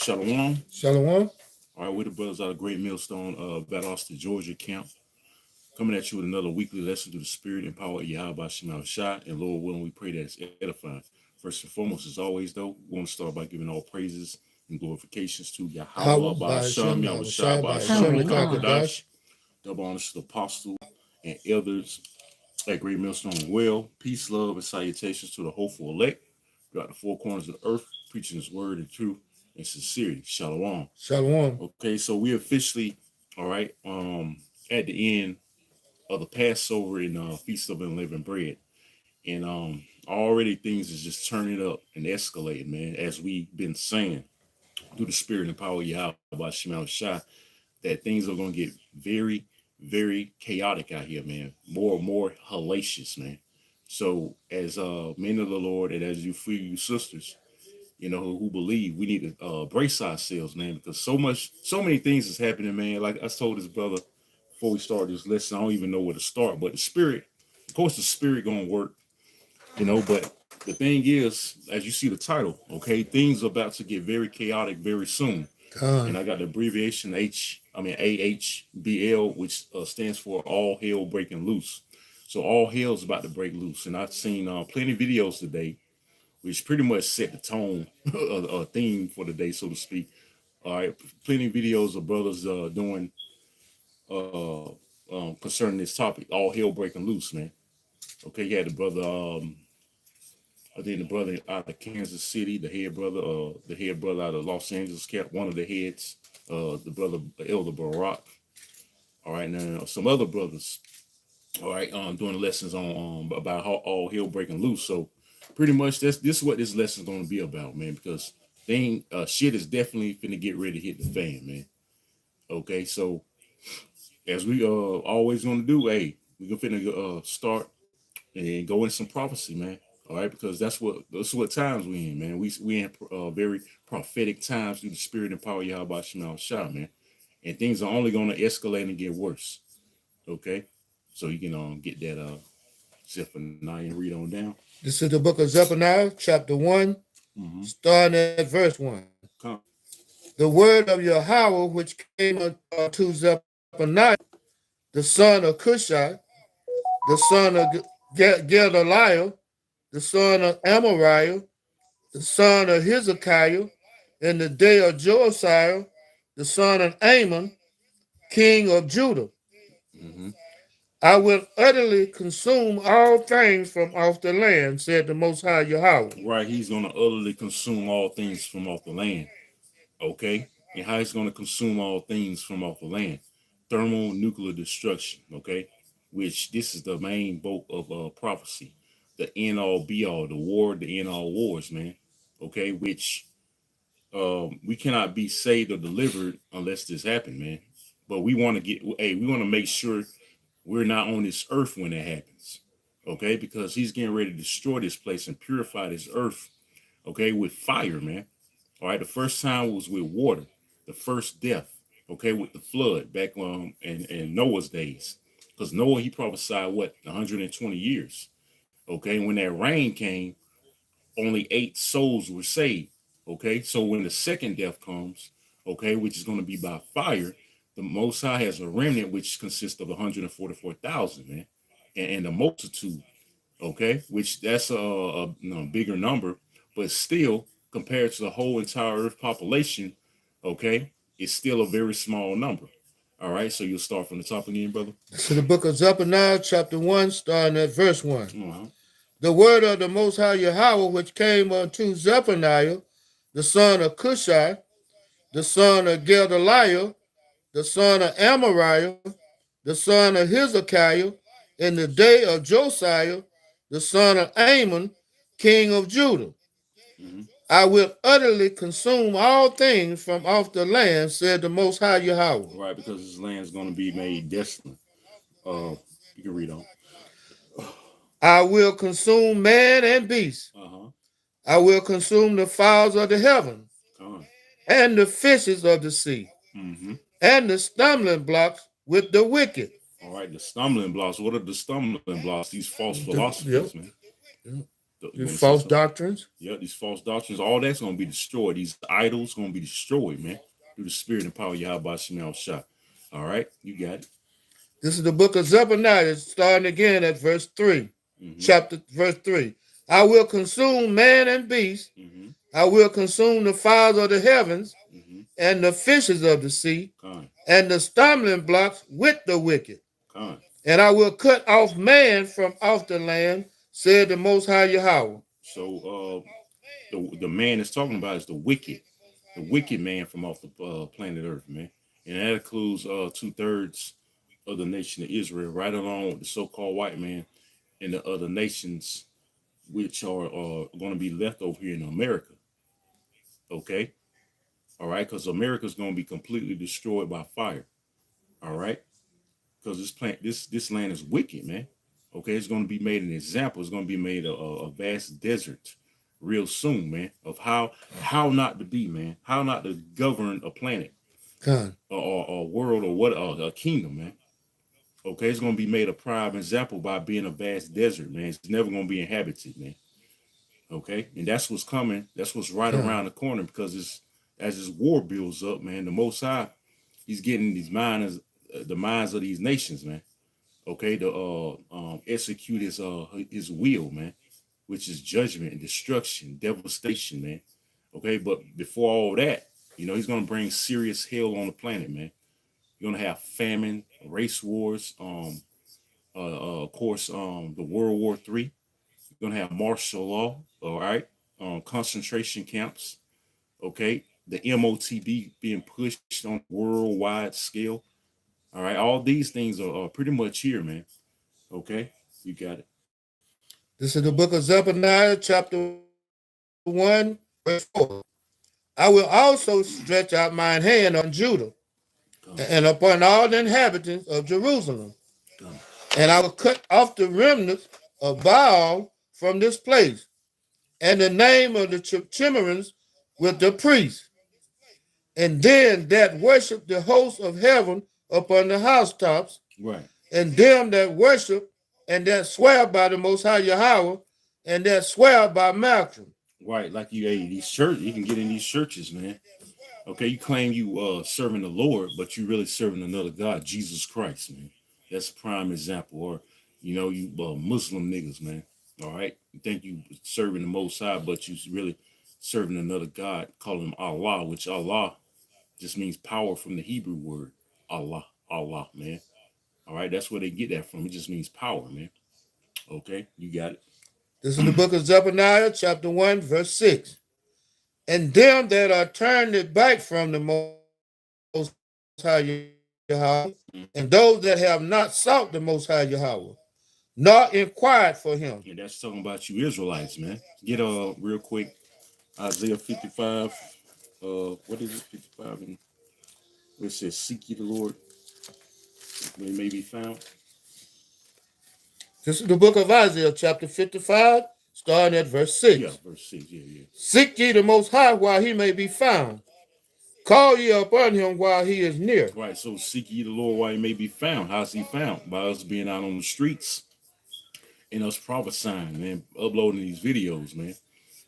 Shalom. Shalom. All right, we're the brothers out of Great Millstone, Valdosta, Georgia camp. Coming at you with another weekly lesson through the spirit and power of Yahweh Shema Shah. And Lord willing, we pray that it's edifying. First and foremost, as always, though, we want to start by giving all praises and glorifications to Yahweh, By Ba'asham, Hashem, Yahweh Yahweh Shah, Shai, by Ba'asham, Hashem, Rakakadash. Lakakadash. Double honors to the apostle and elders at Great Millstone as well. Peace, love, and salutations to the hopeful elect throughout the four corners of the earth, preaching his word in truth and sincerity. Shalom. Shalom. Okay, so we officially, all right, at the end of the Passover and Feast of Unleavened Bread. And already things is just turning up and escalating, man, as we've been saying through the spirit and power of Yahweh by Shema Shah, that things are gonna get very, very chaotic out here, man. More and more hellacious, man. So as men of the Lord and as you free you sisters, you know, who believe, we need to brace ourselves, man, because so many things is happening, man. Like I told this brother before we started this lesson, I don't even know where to start, but the spirit, of course, the spirit gonna work, you know, but the thing is, as you see the title, okay, things are about to get very chaotic very soon. And I got the abbreviation AHBL, which stands for all hell breaking loose. So all hell is about to break loose. And I've seen plenty of videos today which pretty much set the tone, a theme for the day, so to speak. All right, plenty of videos of brothers doing concerning this topic, all hell breaking loose, man. Okay, you had the brother, I think the brother out of Kansas City, the head brother out of Los Angeles, kept one of the heads, the brother Elder Barack. All right, now some other brothers, all right, doing lessons on about how all hell breaking loose. So pretty much this is what this lesson is going to be about, man, because shit is definitely finna get ready to hit the fan, man. Okay, so as we always gonna do, hey, we gonna finna start and go in some prophecy, man. All right, because that's what times we in, man. We in very prophetic times through the spirit and power of Yahweh Shema Shah, man. And things are only gonna escalate and get worse. Okay, so you can get that Zephaniah and read on down. This is the book of Zephaniah, chapter 1, starting at verse 1. Come. The word of Yahweh which came unto Zephaniah, the son of Cushai, the son of Gedaliah, the son of Amariah, the son of Hezekiah, in the day of Josiah, the son of Ammon, king of Judah. I will utterly consume all things from off the land, said the Most High Yahweh. Right, he's going to utterly consume all things from off the land. Okay? And how he's going to consume all things from off the land? Thermonuclear destruction, okay? Which this is the main bulk of prophecy. The end all be all, the war, the end all wars, man. Okay? Which we cannot be saved or delivered unless this happens, man. But we want to make sure we're not on this earth when it happens. Okay, because he's getting ready to destroy this place and purify this earth, okay, with fire, man. All right, the first time was with water, the first death, okay, with the flood back in Noah's days. Because Noah, he prophesied 120 years. Okay, when that rain came, only 8 souls were saved. Okay, so when the second death comes, okay, which is going to be by fire, the Most High has a remnant which consists of 144,000, man, and a multitude, okay, which that's a bigger number, but still compared to the whole entire Earth population, okay, it's still a very small number. All right, so you'll start from the top again, brother. So the book of Zephaniah, chapter 1, starting at verse 1. The word of the Most High Yahweh, which came unto Zephaniah, the son of Cushai, the son of Gedaliah, the son of Amariah, the son of Hezekiah, in the day of Josiah, the son of Ammon, king of Judah. I will utterly consume all things from off the land, said the Most High Yahweh. Right, because this land is going to be made desolate. You can read on. I will consume man and beast. I will consume the fowls of the heaven and the fishes of the sea and the stumbling blocks with the wicked. All right, the stumbling blocks. What are the stumbling blocks? These false philosophies, man. You These want to say false something? doctrines. Yeah, these false doctrines, all that's going to be destroyed. These idols going to be destroyed, man, through the spirit and power of Yahweh Shemel Shah. All right, you got it. This is the book of Zephaniah, starting again at verse 3. Chapter verse 3. I will consume man and beast. I will consume the fowls of the heavens and the fishes of the sea and the stumbling blocks with the wicked. And I will cut off man from off the land, said the Most High Yahweh. So the man it's talking about is the wicked man from off the planet Earth, man. And that includes 2/3 of the nation of Israel, right along with the so-called white man and the other nations which are going to be left over here in America. Okay? All right? Because America's going to be completely destroyed by fire. All right? Because this land is wicked, man. Okay? It's going to be made an example. It's going to be made a vast desert real soon, man, of how not to be, man. How not to govern a planet or a world or what a kingdom, man. Okay? It's going to be made a prime example by being a vast desert, man. It's never going to be inhabited, man. Okay, and that's what's coming. That's what's right around the corner because as this war builds up, man. The Most High, he's getting these minds, the minds of these nations, man. Okay, to execute his will, man, which is judgment and destruction, devastation, man. Okay, but before all that, he's gonna bring serious hell on the planet, man. You're gonna have famine, race wars, of course, the World War III. You're gonna have martial law, all right, concentration camps, okay, the MOTB being pushed on a worldwide scale, all right. All these things are pretty much here, man. Okay, you got it. This is the book of Zephaniah, chapter 1, verse 4. I will also stretch out mine hand on Judah and upon all the inhabitants of Jerusalem, and I will cut off the remnants of Baal from this place, and the name of the chimerans with the priests, and then that worship the host of heaven upon the housetops, Right. and them that worship and that swear by the Most High Yahweh, and that swear by Malcolm. Right, like these churches, you can get in these churches, man. Okay, you claim you serving the Lord, but you really serving another God, Jesus Christ, man. That's a prime example. Or you Muslim niggas, man. All right, you think you serving the Most High, but you really serving another God, calling him Allah, which Allah just means power from the Hebrew word Allah, Allah, man. All right, that's where they get that from. It just means power, man. Okay, you got it. This is the book of Zephaniah, chapter 1, verse 6. And them that are turned back from the Most High Yahweh, and those that have not sought the Most High Yahweh, nor inquired for him. Yeah, that's talking about you Israelites, man. Get real quick, Isaiah 55. What is it? 55 and where it says, "Seek ye the Lord, when he may be found." This is the book of Isaiah, chapter 55, starting at verse 6. Yeah, verse 6. Yeah. Seek ye the Most High while he may be found. Call ye upon him while he is near. Right. So seek ye the Lord while he may be found. How's he found? By us being out on the streets and us prophesying, man, uploading these videos, man.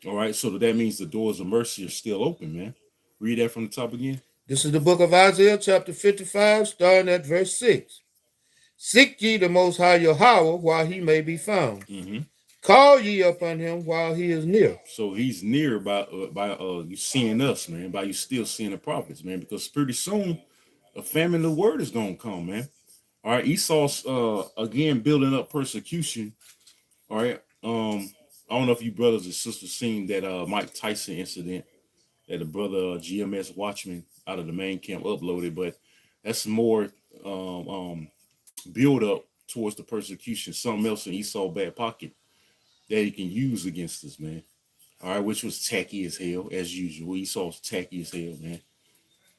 All right. So that means the doors of mercy are still open, man. Read that from the top again. This is the book of Isaiah, chapter 55, starting at verse 6. Seek ye the Most High Yahweh while he may be found. Call ye upon him while he is near. So he's near by you seeing us, man, by you still seeing the prophets, man, because pretty soon a famine of the word is gonna come, man. All right, Esau's again building up persecution. All right. I don't know if you brothers and sisters seen that Mike Tyson incident that the brother GMS Watchman out of the main camp uploaded, but that's more build up towards the persecution, something else in Esau's back pocket that he can use against us, man. All right, which was tacky as hell, as usual. Esau's tacky as hell, man.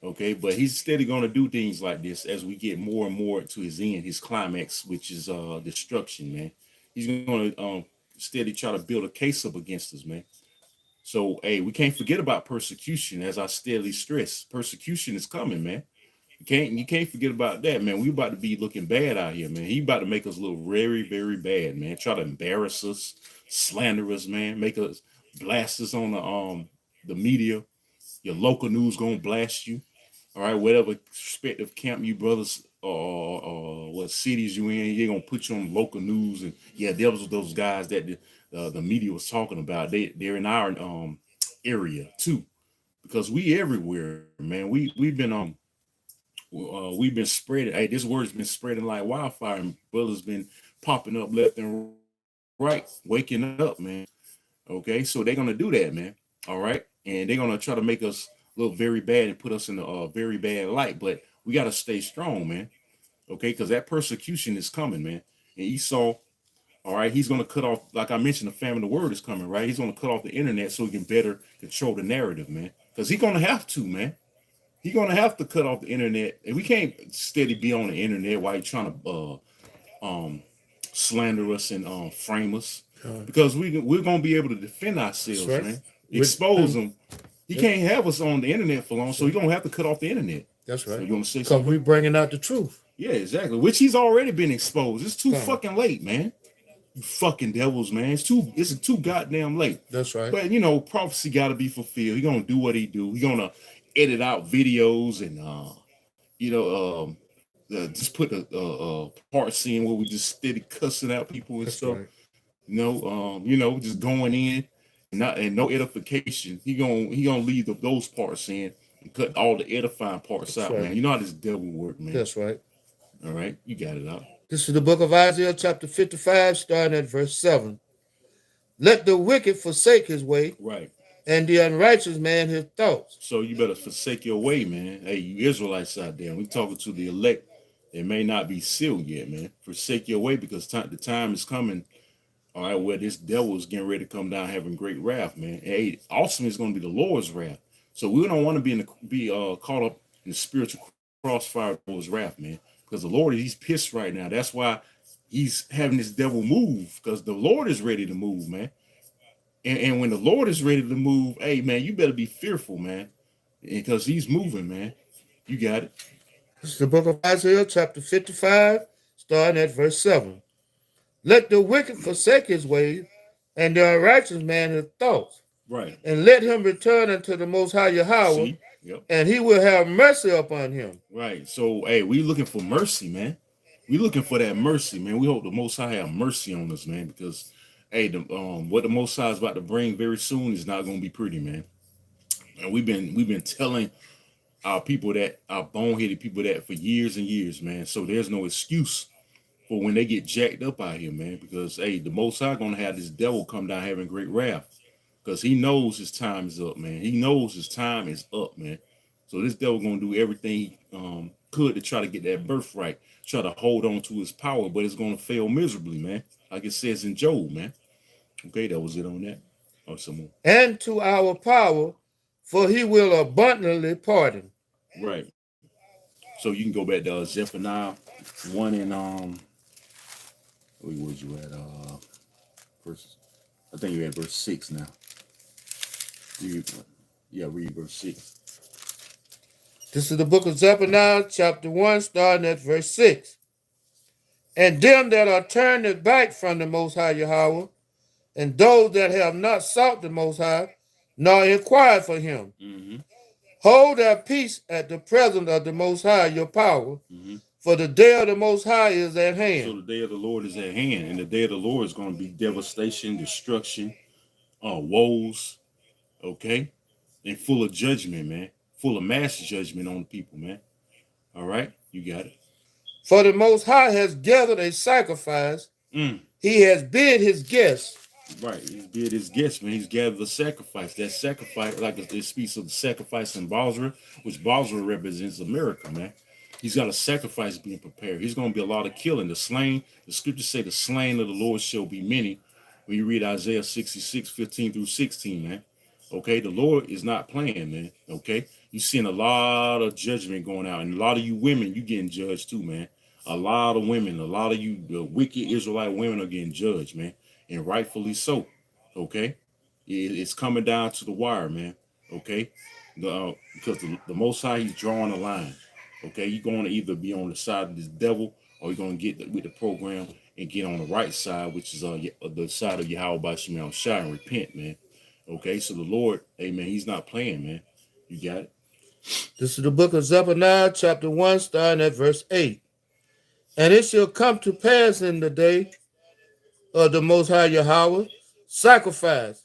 Okay, but he's steady going to do things like this as we get more and more to his end, his climax, which is destruction, man. He's going to steady try to build a case up against us, man. So, hey, we can't forget about persecution, as I steadily stress. Persecution is coming, man. You can't forget about that, man. We about to be looking bad out here, man. He about to make us look very, very bad, man. Try to embarrass us, slander us, man. Make us blast us on the media. Your local news gonna blast you. All right, whatever respective camp you brothers or what cities you in, they're gonna put you on local news. And yeah, there was those guys that the media was talking about. They're in our area too, because we everywhere, man. We've been spreading. Hey, this word's been spreading like wildfire, and brothers been popping up left and right, waking up, man. Okay, so they're gonna do that, man. All right, and they're gonna try to make us look very bad and put us in a very bad light. But we gotta stay strong, man. Okay, because that persecution is coming, man. And Esau, all right, he's gonna cut off, like I mentioned, the famine of the word is coming, right? He's gonna cut off the internet so he can better control the narrative, man. Because he's gonna have to, man. He's gonna have to cut off the internet, and we can't steady be on the internet while he's trying to slander us and frame us, because we're gonna be able to defend ourselves, right, man. Expose them. He can't have us on the internet for long, so he's gonna have to cut off the internet. That's right. So you want to say because something? we're bringing out the truth. Yeah, exactly. Which he's already been exposed. It's too fucking late, man. You fucking devils, man. It's too goddamn late. That's right. But prophecy got to be fulfilled. He's gonna do what he do. He's gonna edit out videos and just put a part scene where we just steady cussing out people and stuff. Right. Just going in and no edification. He gonna leave those parts in and cut all the edifying parts out, right, man. You know how this devil work, man. That's right. All right, you got it out. This is the book of Isaiah, chapter 55, starting at verse 7. Let the wicked forsake his way, right, and the unrighteous man his thoughts. So you better forsake your way, man. Hey, you Israelites out there, we talking to the elect. It may not be sealed yet, man. Forsake your way, because the time is coming. All right, where this devil is getting ready to come down, having great wrath, man. Hey, ultimately it's going to be the Lord's wrath. So we don't want to be caught up in the spiritual crossfire of Lord's wrath, man. Because the Lord, he's pissed right now. That's why he's having this devil move, because the Lord is ready to move, man. And when the Lord is ready to move, hey, man, you better be fearful, man, because he's moving, man. You got it. This is the book of Isaiah, chapter 55, starting at verse 7. Let the wicked forsake his way, and the unrighteous man his thoughts. Right. And let him return unto the Most High Yahweh, yep, and he will have mercy upon him. Right. So, hey, we looking for mercy, man. We looking for that mercy, man. We hope the Most High have mercy on us, man, because, hey, what the Most High is about to bring very soon is not going to be pretty, man. And we've been telling our people that, our boneheaded people, that for years and years, man. So there's no excuse for when they get jacked up out here, man, because, hey, the Most High going to have this devil come down having great wrath, because he knows his time is up, man. He knows his time is up, man. So this devil going to do everything he could to try to get that birthright, try to hold on to his power, but it's going to fail miserably, man, like it says in Job, man. Okay, that was it on that. Or some more. And to our power, for he will abundantly pardon. Right. So you can go back to Zephaniah 1 and where was you at? Verse, I think you're at verse 6 now. Read verse 6. This is the book of Zephaniah, chapter 1, starting at verse 6. And them that are turned back from the Most High Yahweh, and those that have not sought the Most High, nor inquired for him, hold their peace at the presence of the Most High, your power, for the day of the Most High is at hand. So the day of the Lord is at hand, and the day of the Lord is going to be devastation, destruction, woes, okay, and full of judgment, man, full of mass judgment on the people, man. All right, you got it. For the Most High has gathered a sacrifice. He has bid his guests. Right, he's bid his guests, man. He's gathered the sacrifice. That sacrifice, like it speaks of the sacrifice in Basra, which Basra represents America, man. He's got a sacrifice being prepared. He's going to be a lot of killing. The scriptures say the slain of the Lord shall be many. When you read Isaiah 66, 15 through 16, man. Okay, the Lord is not playing, man. Okay, you're seeing a lot of judgment going out, and a lot of you women, you getting judged too, man. A lot of women, a lot of you the wicked Israelite women are getting judged, man, and rightfully so. Okay, it's coming down to the wire, man. Okay, because the Most High, he's drawing a line. Okay, you're going to either be on the side of this devil, or you're going to get with the program and get on the right side, which is the side of Yahweh Shemel Shai, and repent, man. Okay, so the Lord, amen, he's not playing, man. You got it? This is the book of Zephaniah, chapter 1, starting at verse 8. And it shall come to pass in the day of the Most High Yahweh, sacrifice,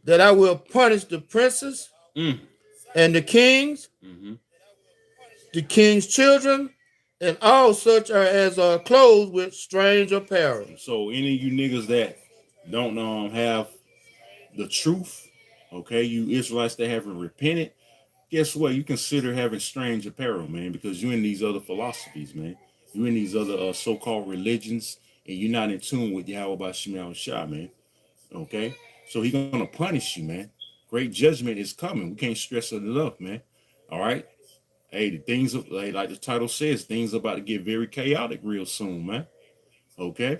that I will punish the princes and the kings, the king's children, and all such as are clothed with strange apparel. So any of you niggas that don't have the truth, okay, you Israelites that haven't repented, guess what? You consider having strange apparel, man, because you're in these other philosophies, man. You're in these other so-called religions, and you're not in tune with Yahweh by Shemel Shah, man. Okay? So he's gonna punish you, man. Great judgment is coming. We can't stress it enough, man. All right. Hey, the things like the title says, things about to get very chaotic real soon, man. Okay.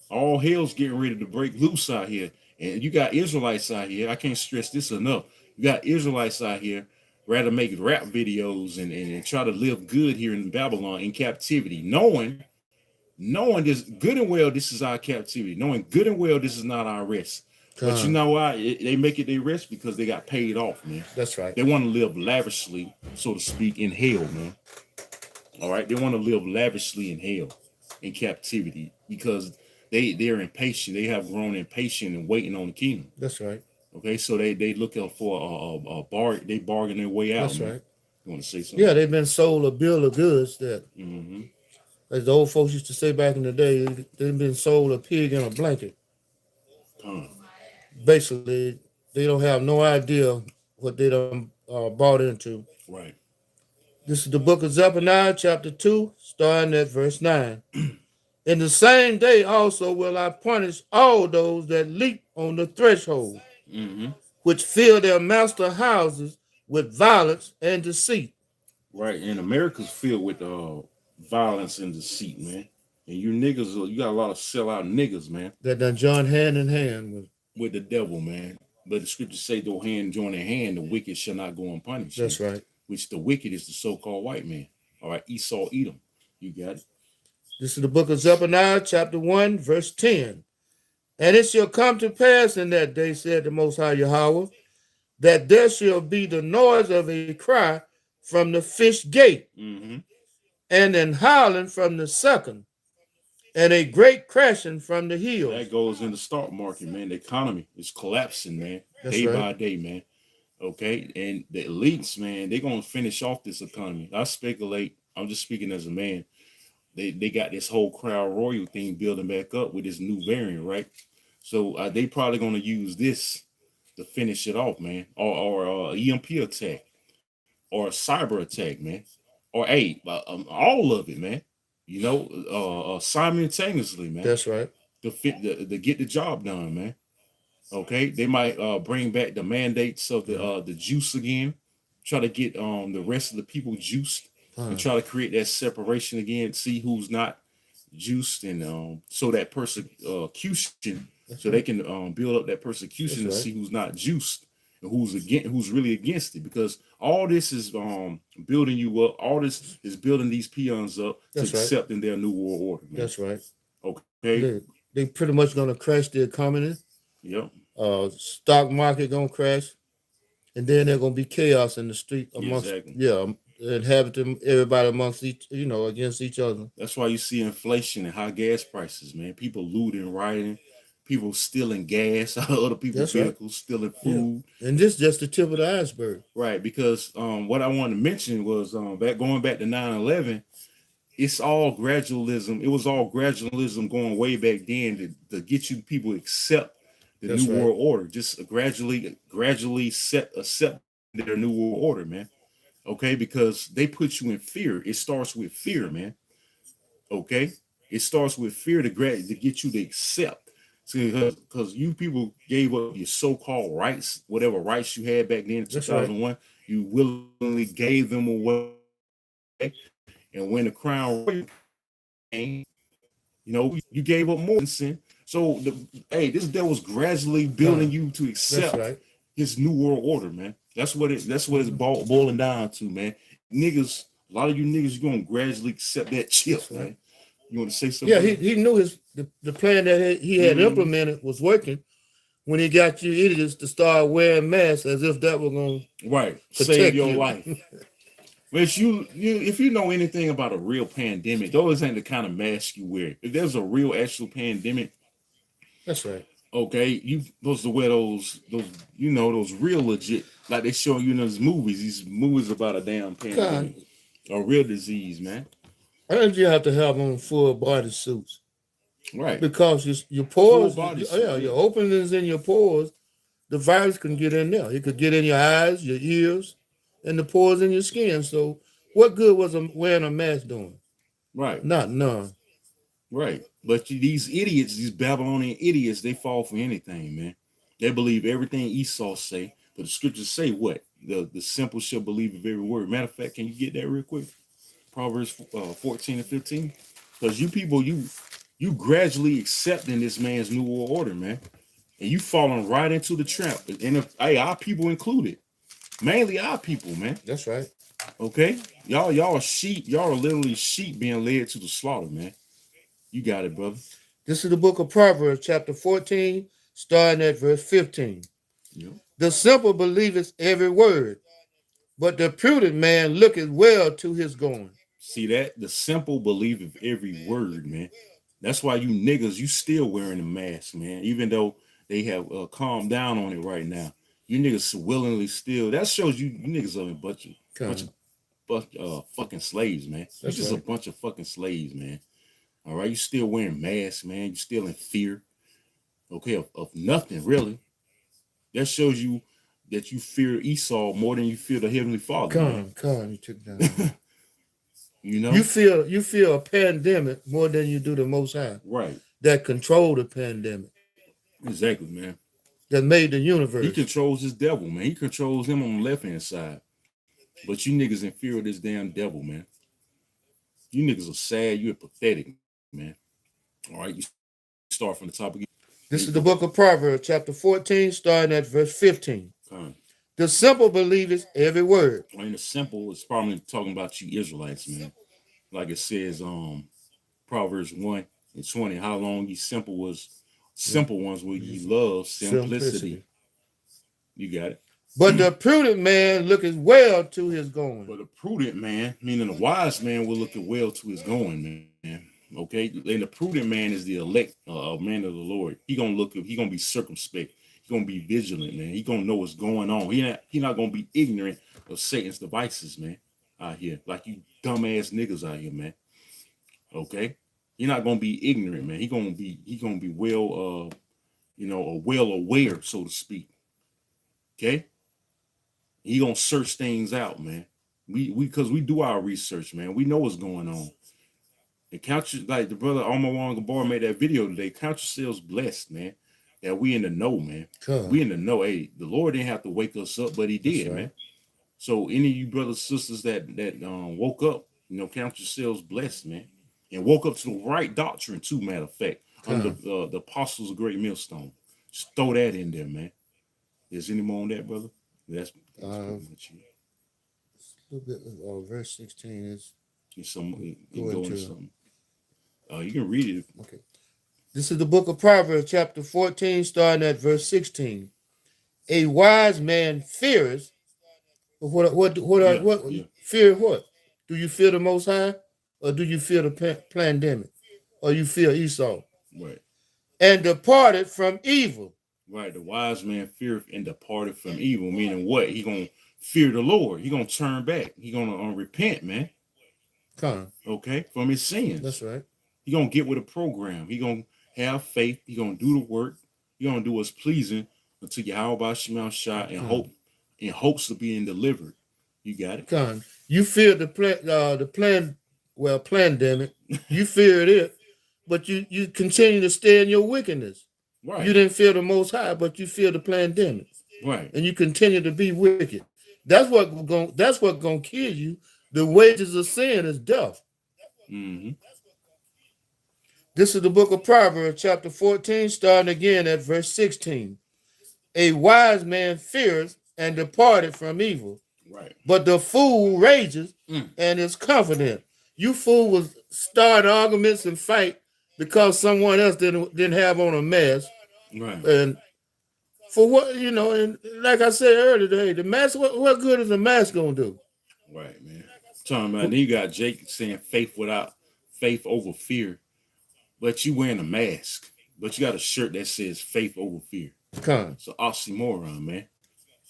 All hell's getting ready to break loose out here. And you got Israelites out here. I can't stress this enough. You got Israelites out here rather make rap videos and try to live good here in Babylon in captivity, knowing this good and well this is our captivity, knowing good and well this is not our rest. But you know why? They make it their rest because they got paid off, man. That's right. They want to live lavishly, so to speak, in hell, man. All right? They want to live lavishly in hell, in captivity, because they're impatient. They have grown impatient and waiting on the kingdom. That's right. Okay, so they looking for a bar. They bargain their way out. That's man. right. You want to say something? Yeah, they've been sold a bill of goods that, as the old folks used to say back in the day, they've been sold a pig in a blanket. Basically, they don't have no idea what they done bought into. Right. This is the book of Zephaniah, chapter 2, starting at verse 9. In the same day also will I punish all those that leap on the threshold, which fill their master houses with violence and deceit. Right, and America's filled with violence and deceit, man. And you niggas, you got a lot of sellout niggas, man. That done join hand in hand with the devil, man. But the scriptures say, though hand join in hand, the wicked shall not go unpunished. That's right. Which the wicked is the so-called white man. All right, Esau, Edom. You got it. This is the book of Zephaniah, chapter 1, verse 10. And it shall come to pass in that day, said the Most High Yahweh, that there shall be the noise of a cry from the fish gate, and an howling from the second, and a great crashing from the hills. That goes in the stock market, man. The economy is collapsing, man. That's day by day, man. Okay, and the elites, man, they're gonna finish off this economy. I speculate. I'm just speaking as a man. They got this whole crowd royal thing building back up with this new variant, right? So they probably gonna use this to finish it off, man, or EMP attack, or a cyber attack, man, or all of it, man. You know, simultaneously, man. That's right. To get the job done, man. Okay, they might bring back the mandates of the juice again, try to get the rest of the people juiced, and try to create that separation again, see who's not juiced, and so that persecution, so they can build up that persecution and see who's not juiced and who's really against it, because all this is building you up. All this is building these peons up to accepting their new world order. Man. That's right. Okay, they pretty much gonna crash the economy. Yep. Stock market gonna crash, and then there's gonna be chaos in the street amongst inhabiting everybody amongst against each other. That's why you see inflation and high gas prices, man. People looting, rioting, people stealing gas out of other people's vehicles, stealing food. Yeah. And this is just the tip of the iceberg. Right, because what I wanted to mention was going back to 9/11. It's all gradualism. It was all gradualism going way back then to get you people to accept the new world order. Just gradually accept their new world order, man. Okay, because they put you in fear. It starts with fear, man. Okay, it starts with fear to get you to accept. Because you people gave up your so-called rights, whatever rights you had back then in 2001, you willingly gave them away. And when the crown came, you gave up more than sin. So this devil's gradually building you to accept his new world order, man. That's what it's boiling down to, man. Niggas A lot of you niggas, you're gonna gradually accept that chip, That's right. man. You want to say something? Yeah, brother? he knew the plan that he had implemented was working when he got you idiots to start wearing masks as if that was going Right. to Save protect your you. life. But you if you know anything about a real pandemic, those ain't the kind of mask you wear. If there's a real actual pandemic, That's right. okay, you supposed to wear those those real legit, like they show you in those movies. These movies about a damn pandemic, a real disease, man. I think you have to have on full body suits Right. because your Full pores, body suit, yeah. your openings in your pores, the virus can get in there. It could get in your eyes, your ears, and the pores in your skin. So, what good was wearing a mask doing? Right. Not none. Right. But these idiots, these Babylonian idiots, they fall for anything, man. They believe everything Esau say, but the scriptures say what? The simple shall believe of every word. Matter of fact, can you get that real quick? Proverbs 14 and 15. Because you people, you gradually accepting this man's new world order, man. And you falling right into the trap. And hey, our people included. Mainly our people, man. That's right. Okay? Y'all are sheep. Y'all are literally sheep being led to the slaughter, man. You got it, brother. This is the book of Proverbs, chapter 14, starting at verse 15. Yep. The simple believeth every word, but the prudent man looketh well to his going. See that? The simple believeth every word, man. That's why you niggas, you still wearing a mask, man. Even though they have calmed down on it right now. You niggas willingly still. That shows you niggas are a bunch of fucking slaves, man. You just right. A bunch of fucking slaves, man. All right, you still wearing masks, man. You still in fear, okay, of nothing really. That shows you that you fear Esau more than you fear the Heavenly Father. You took down. You know, you feel a pandemic more than you do the Most High, right? That control the pandemic. Exactly, man. That made the universe. He controls his devil, man. He controls him on the left hand side. But you niggas in fear of this damn devil, man. You niggas are sad. You're pathetic, man. All right, you start from the top again. This is the book of Proverbs, chapter 14, starting at verse 15. The simple believeth every word. And the simple is probably talking about you Israelites, man. Like it says, Proverbs 1 and 20. How long ye simple ones will ye love simplicity. You got it. But the prudent man looketh well to his going. But the prudent man, meaning the wise man, will look well to his going, man. Okay, and the prudent man is the elect man of the Lord. He gonna be circumspect. He gonna be vigilant, man. He gonna know what's going on. He not gonna be ignorant of Satan's devices, man. Out here, like you dumbass niggas out here, man. Okay, you're not gonna be ignorant, man. He gonna be well, well aware, so to speak. Okay, he gonna search things out, man. Because we do our research, man. We know what's going on. And count you, like the brother Omar Gabar made that video today. Count yourselves blessed, man. That we in the know, man. We in the know. Hey, the Lord didn't have to wake us up, but He did, right, man. So any of you brothers, sisters that woke up, count yourselves blessed, man. And woke up to the right doctrine, too. Matter of fact, under the apostles of Great Millstone. Just throw that in there, man. Is any more on that, brother? That's pretty much it. A little bit. Verse 16 is. Something. You can read it. Okay. This is the book of Proverbs, chapter 14, starting at verse 16. A wise man fears. What? Fear what? Do you fear the Most High, or do you fear the pandemic, or you fear Esau? Right. And departed from evil. Right. The wise man feareth and departed from evil. Meaning what? He gonna fear the Lord. He gonna turn back. He gonna repent, man. Okay, from his sins. That's right. He gonna get with a program. He gonna have faith. He gonna do the work. He gonna do what's pleasing until Yahweh Shema shot and hope, in hopes of being delivered. You got it. You fear pandemic. You feared it, but you continue to stay in your wickedness. Right. You didn't fear the Most High, but you fear the pandemic. Right. And you continue to be wicked. That's what gonna kill you. The wages of sin is death. Mm-hmm. This is the book of Proverbs, chapter 14, starting again at verse 16. A wise man fears and departed from evil. Right. But the fool rages Mm. and is confident. You fool will start arguments and fight because someone else didn't have on a mask. Right. And for what, and like I said earlier today, the mask, what good is the mask gonna do? Right, man. Talking about, then you got Jake saying faith over fear, but you wearing a mask, but you got a shirt that says faith over fear. Con. So oxymoron, man.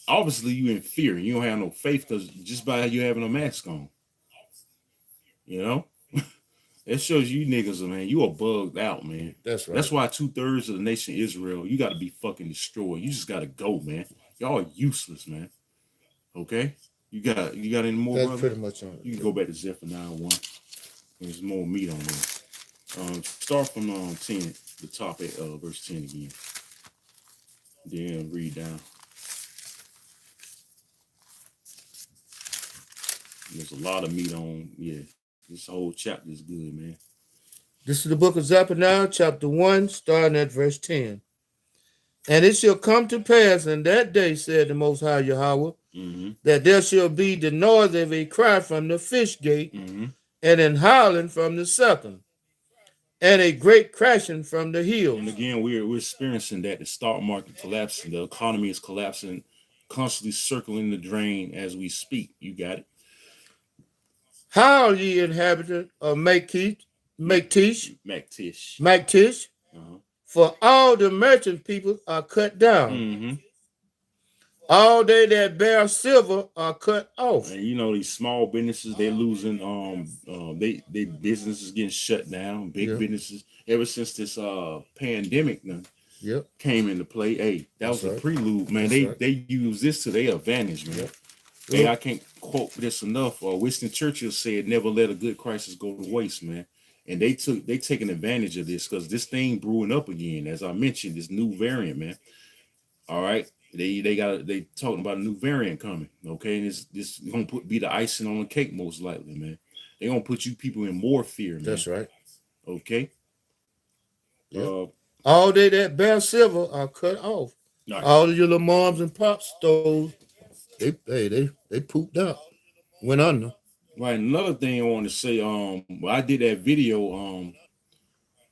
Obviously you in fear. You don't have no faith because just by you having a mask on. You know? It shows you niggas, man, you are bugged out, man. That's right. That's why 2/3 of the nation Israel, you got to be fucking destroyed. You just got to go, man. Y'all are useless, man. Okay? You got any more, That's brother? pretty much on it. You can go back to Zephaniah 1. There's more meat on there. Start from 10, the top at verse 10 again. Then read down. There's a lot of meat on, yeah. This whole chapter is good, man. This is the book of Zephaniah, chapter 1, starting at verse 10. And it shall come to pass in that day, said the Most High Yahweh, that there shall be the noise of a cry from the fish gate, and an howling from the second, and a great crashing from the hills. And again, we're experiencing that the stock market collapsing, the economy is collapsing, constantly circling the drain as we speak. You got it. Howl, ye inhabitant of Maktish, for all the merchant people are cut down. All they that bear silver are cut off. And you know, these small businesses, they're losing they businesses getting shut down, big businesses ever since this pandemic came into play. Hey, that was a prelude, man. They use this to their advantage, man. Hey, I can't quote this enough. Winston Churchill said, "Never let a good crisis go to waste, man." And they taking advantage of this because this thing brewing up again. As I mentioned, this new variant, man. All right, they talking about a new variant coming. Okay, and this gonna be the icing on the cake most likely, man. They gonna put you people in more fear, man. That's right. Okay. Yep. All they that bear silver are cut off. Right. All of your little moms and pops stole. They pooped out, went under. Right. Another thing I want to say, I did that video,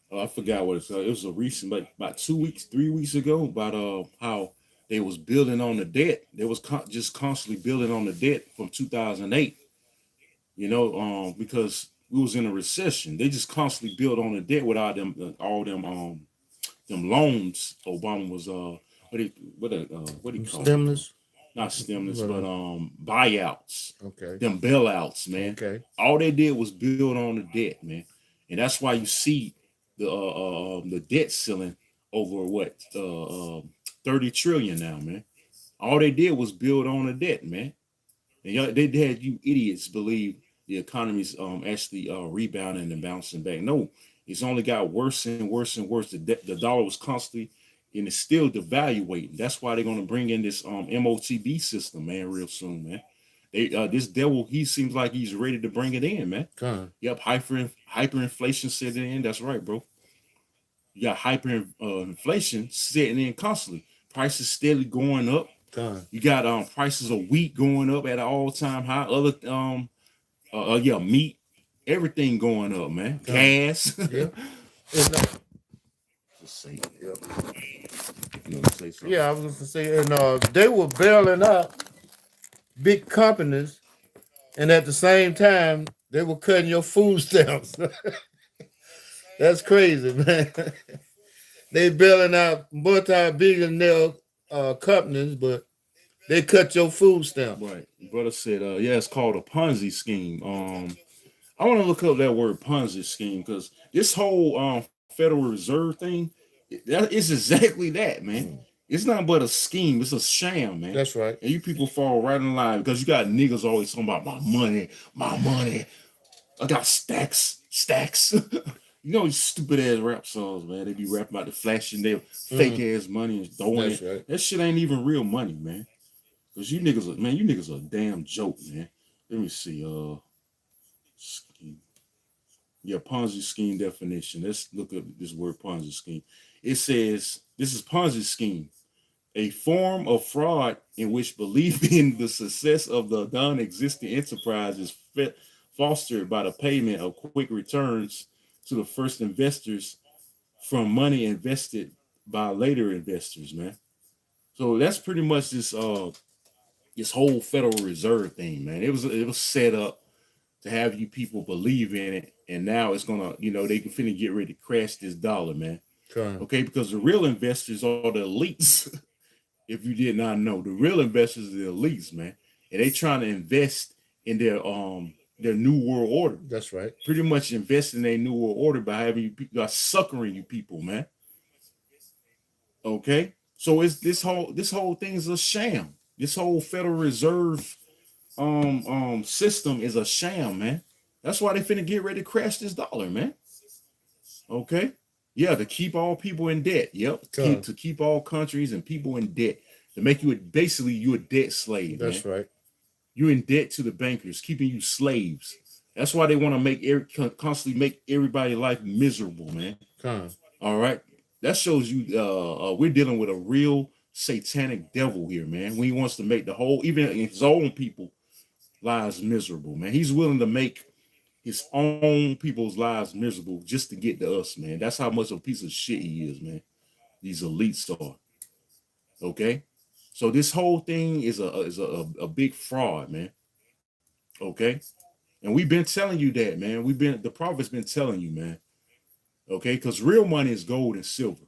I forgot what it was a recent, like about 2 weeks, 3 weeks ago, about how they was building on the debt. They was just constantly building on the debt from 2008. You know, because we was in a recession. They just constantly built on the debt without them all them loans. Obama was what do you call stimulus? Not stimulus, but buyouts. Okay. Them bailouts, man. Okay. All they did was build on the debt, man. And that's why you see the debt ceiling over what 30 trillion now, man. All they did was build on the debt, man. And they had you idiots believe the economy's actually rebounding and bouncing back. No, it's only got worse and worse and worse. The dollar was constantly and it's still devaluating. That's why they're going to bring in this MOTB system, man, real soon, man. This devil, he seems like he's ready to bring it in, man. Yep, hyperinflation setting in. That's right, bro. You got hyperinflation setting in constantly. Prices steadily going up. You got prices of wheat going up at an all-time high. Other meat, everything going up, man. Gas. Yeah. Just say it. Yep. You want to say something? Yeah, I was going to say, and they were bailing out big companies, and at the same time, they were cutting your food stamps. That's crazy, man. They bailing out multi-billionaire companies, but they cut your food stamp. Right. Brother said, yeah, it's called a Ponzi scheme. I want to look up that word Ponzi scheme because this whole Federal Reserve thing, it's exactly that, man. It's not but a scheme. It's a sham, man. That's right. And you people fall right in line because you got niggas always talking about my money. I got stacks. You know these stupid ass rap songs, man. They be rapping about the flashing their fake ass money and throwing it. Right. That shit ain't even real money, man. Cause you niggas are a damn joke, man. Let me see. Scheme. Yeah, Ponzi scheme definition. Let's look up this word Ponzi scheme. It says this is Ponzi scheme. A form of fraud in which belief in the success of the non-existing enterprise is fostered by the payment of quick returns to the first investors from money invested by later investors, man. So that's pretty much this whole Federal Reserve thing, man. It was set up to have you people believe in it, and now it's gonna, they can finna get ready to crash this dollar, man. Okay, because the real investors are the elites. If you did not know, the real investors are the elites, man, and they trying to invest in their new world order. That's right. Pretty much invest in a new world order by having you by suckering you people, man. Okay, so it's this whole thing is a sham. This whole Federal Reserve system is a sham, man. That's why they finna get ready to crash this dollar, man. Okay. Yeah, to keep all people in debt. Yep. To keep all countries and people in debt. To make you basically you a debt slave. That's man. right. You're in debt to the bankers, keeping you slaves. That's why they want to constantly make everybody's life miserable, man. All right. That shows you we're dealing with a real satanic devil here, man. When he wants to make the whole, even his own people, lives miserable, man. He's willing to make his own people's lives miserable just to get to us, man. That's how much of a piece of shit he is, man. These elites are. Okay? So this whole thing is a big fraud, man. Okay? And we've been telling you that, man. The prophet's been telling you, man. Okay? Because real money is gold and silver.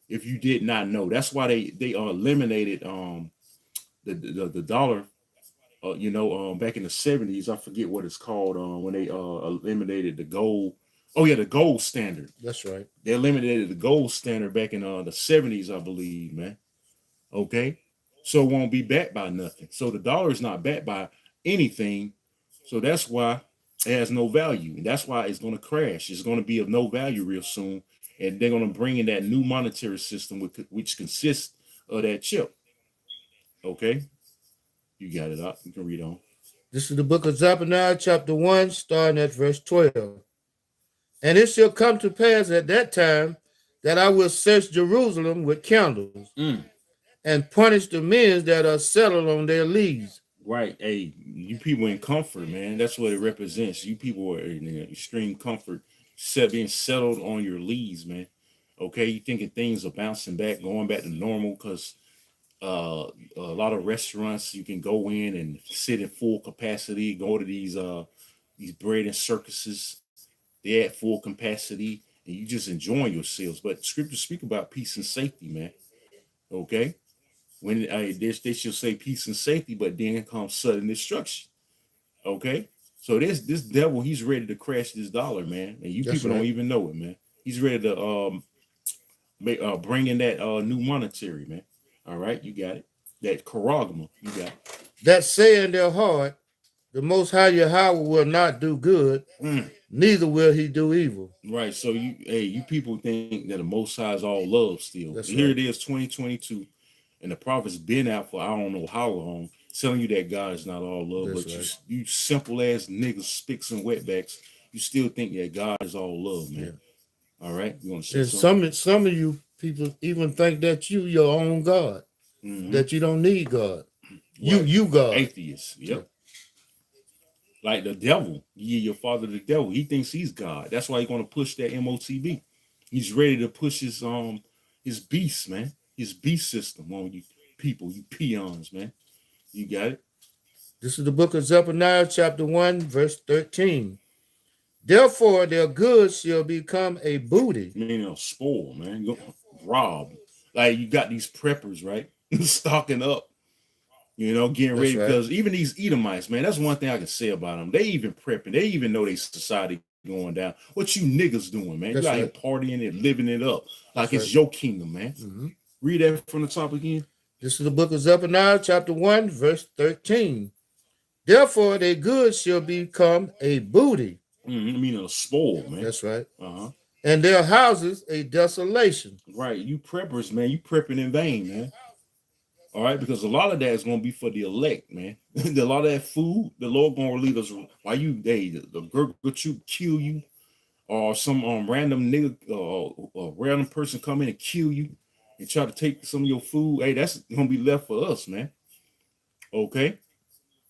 If you did not know. That's why they eliminated the dollar back in the 70s. I forget what it's called when they eliminated the gold. Oh yeah, the gold standard. That's right. They eliminated the gold standard back in the 70s, I believe, man. Okay, so it won't be backed by nothing. So the dollar is not backed by anything. So that's why it has no value, and that's why it's going to crash. It's going to be of no value real soon, and they're going to bring in that new monetary system, which consists of that chip. Okay, you got it up. You can read on. This is the book of Zephaniah, chapter 1, starting at verse 12. And it shall come to pass at that time that I will search Jerusalem with candles and punish the men that are settled on their lees. Right. Hey, you people in comfort, man. That's what it represents. You people are in extreme comfort, being settled on your lees, man. Okay, you thinking things are bouncing back, going back to normal because a lot of restaurants you can go in and sit in full capacity, go to these bread and circuses. They at full capacity and you just enjoying yourselves. But scriptures speak about peace and safety, man. Okay. When they shall say peace and safety, but then comes sudden destruction. Okay. So this devil, he's ready to crash this dollar, man. And you people don't even know it, man. He's ready to bring in that new monetary, man. All right, you got it. That charagma, you got it. That say in their heart, the Most High Yahweh will not do good, neither will he do evil. Right. So you people think that the Most High is all love still. Here it is, 2022, and the prophet's been out for I don't know how long, telling you that God is not all love. That's but you simple ass niggas, spicks and wetbacks, you still think that God is all love, man. Yeah. All right. You want to say something? Some of you people even think that you your own God, that you don't need God. You God. Atheists. Yep. Yeah. Like the devil, your father, the devil. He thinks he's God. That's why he's going to push that MOTB. He's ready to push his beast, man. His beast system on you people, you peons, man. You got it. This is the book of Zephaniah, chapter 1, verse 13. Therefore, their goods shall become a booty. Meaning a spoil, man. You rob. Like you got these preppers, right? Stocking up. Getting ready because even these Edomites, man, that's one thing I can say about them. They even prepping. They even know their society going down. What you niggas doing, man? You out here partying and living it up like it's your kingdom, man. Read that from the top again. This is the book of Zephaniah, chapter 1, verse 13. Therefore, their goods shall become a booty. Meaning a spoil, man. That's right. And their houses a desolation. Right. You preppers, man. You prepping in vain, man. All right, because a lot of that is going to be for the elect, man. A lot of that food, the Lord going to relieve us. Why the girl you kill you, or some random nigga, a random person come in and kill you. and try to take some of your food, hey, that's gonna be left for us, man. Okay,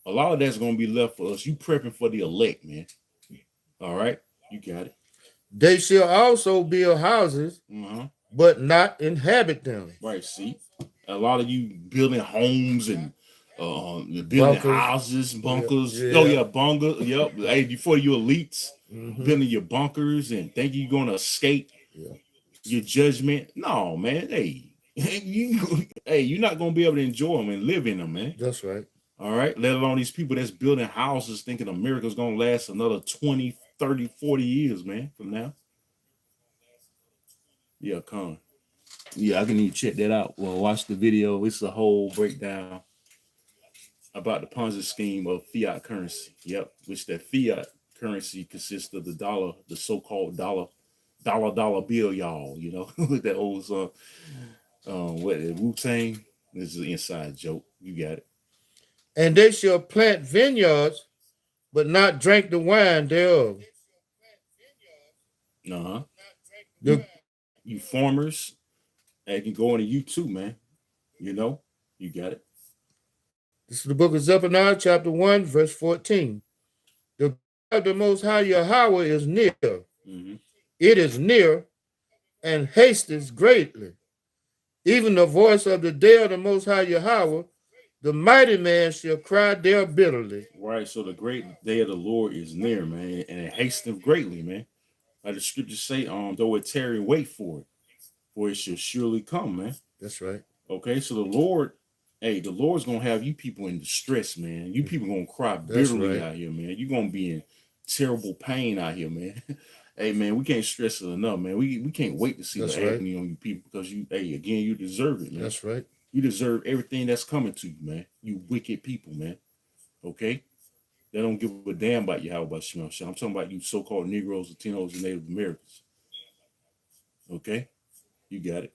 a lot of that's gonna be left for us. You prepping for the elect, man. All right, you got it. They shall also build houses, but not inhabit them. Right. See, a lot of you building homes and building Bunkers. houses, bunkers. Yeah. Oh yeah, bunker. Yep. Hey, before you elites, building your bunkers and thinking you're gonna escape your judgment. No, man. Hey, you're not gonna be able to enjoy them and live in them, man. That's right. All right. Let alone these people that's building houses thinking America's gonna last another 20, 30, 40 years, man, from now. Yeah, come. Yeah, I can even check that out. Well, watch the video. It's a whole breakdown about the Ponzi scheme of fiat currency. Yep, which that fiat currency consists of the dollar, the so-called dollar bill, y'all. You know, that old song. What Wu-Tang? This is an inside joke. You got it. And they shall plant vineyards, but not drink the wine thereof. You farmers, and you can go into you too, man. You know, you got it. This is the book of Zephaniah, chapter 1, verse 14. The day of the Most High Yahweh is near. It is near and hasteth greatly. Even the voice of the day of the Most High Yahweh, the mighty man shall cry there bitterly. Right, so the great day of the Lord is near, man, and it hasteth greatly, man. Like the scriptures say, though it tarry, wait for it shall surely come, man. That's right. Okay, so the Lord, hey, the Lord's gonna have you people in distress, man. You people gonna cry bitterly out here, man. You're gonna be in terrible pain out here, man. Hey, man, we can't stress it enough, man. We can't wait to see the agony on you people because you deserve it, man. That's right. You deserve everything that's coming to you, man. You wicked people, man. Okay? They don't give a damn about you. How about you? I'm talking about you so-called Negroes, Latinos, and Native Americans. Okay? You got it.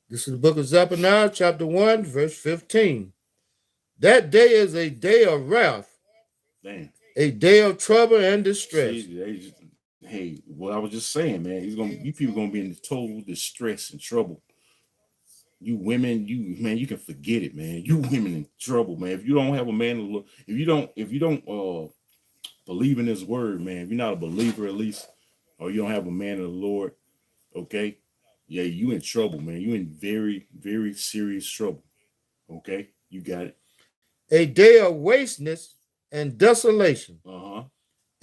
This is the book of Zephaniah, chapter 1, verse 15. That day is a day of wrath. Damn. A day of trouble and distress. Hey, what I was just saying, man, you people gonna be in total distress and trouble. You women, you can forget it, man. You women in trouble, man. If you don't have a man, if you don't believe in his word, man, if you're not a believer at least, or you don't have a man of the Lord, okay, yeah, you in trouble, man. You in very, very serious trouble. Okay, you got it. A day of wasteness and desolation.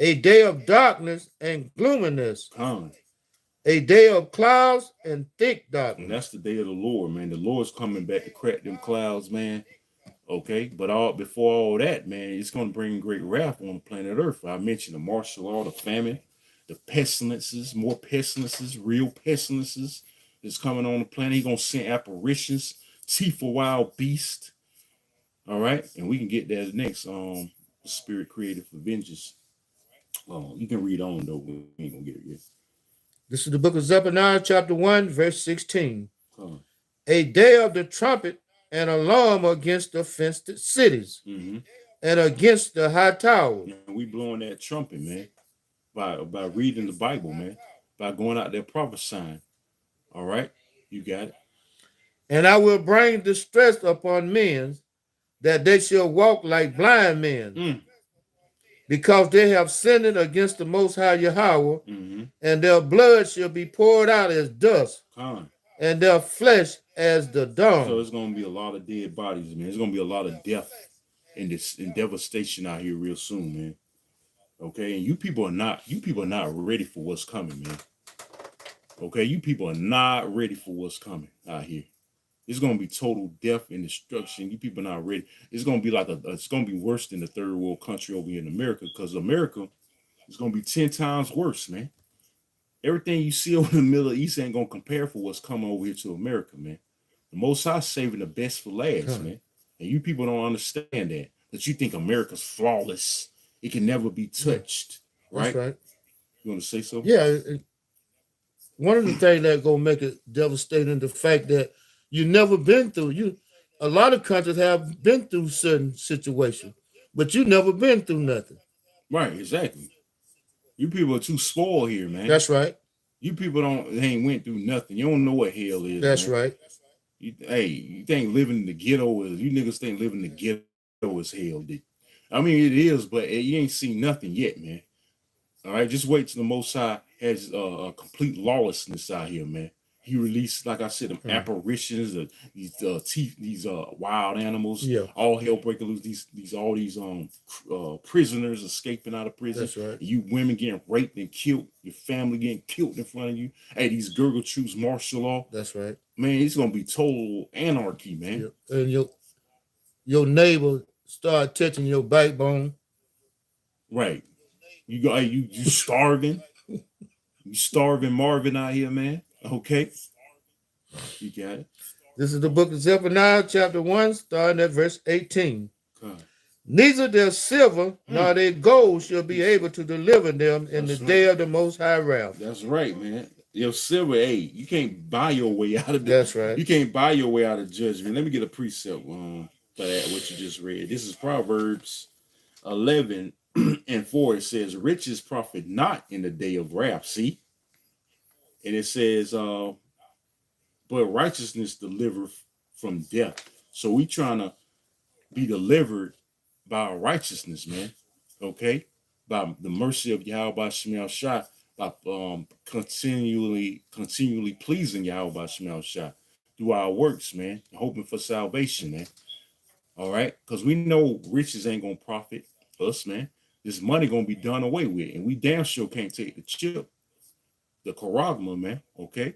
A day of darkness and gloominess. A day of clouds and thick darkness. And that's the day of the Lord, man. The Lord's coming back to crack them clouds, man. Okay, but before all that, man, it's going to bring great wrath on the planet Earth. I mentioned the martial law, the famine, the pestilences, more pestilences, real pestilences is coming on the planet. He's going to send apparitions, teeth of wild beast. All right, and we can get that next. Spirit created for vengeance. You can read on though. We ain't gonna get it yet. This is the book of Zephaniah, chapter 1, verse 16. A day of the trumpet and alarm against the fenced cities and against the high towers. And we blowing that trumpet, man, by reading the Bible, man, by going out there prophesying. All right, you got it. And I will bring distress upon men, that they shall walk like blind men, because they have sinned against the Most High Yahweh, and their blood shall be poured out as dust, and their flesh as the dung. So it's going to be a lot of dead bodies, man. It's going to be a lot of death and devastation out here real soon, man. Okay, and you people are not ready for what's coming, man. Okay, you people are not ready for what's coming out here. It's gonna be total death and destruction. You people not ready. It's gonna be it's gonna be worse than the third world country over here in America, because America is gonna be 10 times worse, man. Everything you see over the Middle East ain't gonna compare for what's coming over here to America, man. The Most High saving the best for last, man. And you people don't understand that. That you think America's flawless. It can never be touched. Right? That's right. You want to say something? Yeah. One of the things that's gonna make it devastating, the fact that you never been through. A lot of countries have been through certain situations, but you never been through nothing. Right, exactly. You people are too spoiled here, man. That's right. You people ain't went through nothing. You don't know what hell is. That's man. right. You think living in the ghetto is you niggas think living in the ghetto is hell, dude. I mean, it is, but you ain't seen nothing yet, man. All right, just wait till the Most High has a complete lawlessness out here, man. He released, like I said, them apparitions, these teeth, these wild animals, all hell breaking loose. These prisoners escaping out of prison. That's right. You women getting raped and killed. Your family getting killed in front of you. Hey, these Gurgle troops, martial law. That's right. Man, it's gonna be total anarchy, man. And your neighbor start touching your backbone. Right. You starving. You starving Marvin out here, man. Okay. You got it. This is the book of Zephaniah, chapter 1, starting at verse 18. God. Neither their silver nor their gold shall be able to deliver them in the day of the Most High wrath. That's right, man. Your silver, hey, you can't buy your way out of That's right. You can't buy your way out of judgment. Let me get a precept for that, what you just read. This is Proverbs 11 and 4. It says, riches profit not in the day of wrath. See? And it says, but righteousness deliver from death. So we trying to be delivered by our righteousness, man. Okay? By the mercy of Yahweh Shemel Shah, by continually pleasing Yahweh Shemel Shah through our works, man, hoping for salvation, man. All right? Because we know riches ain't gonna profit us, man. This money gonna be done away with, and we damn sure can't take the chip, the charagma, man. Okay?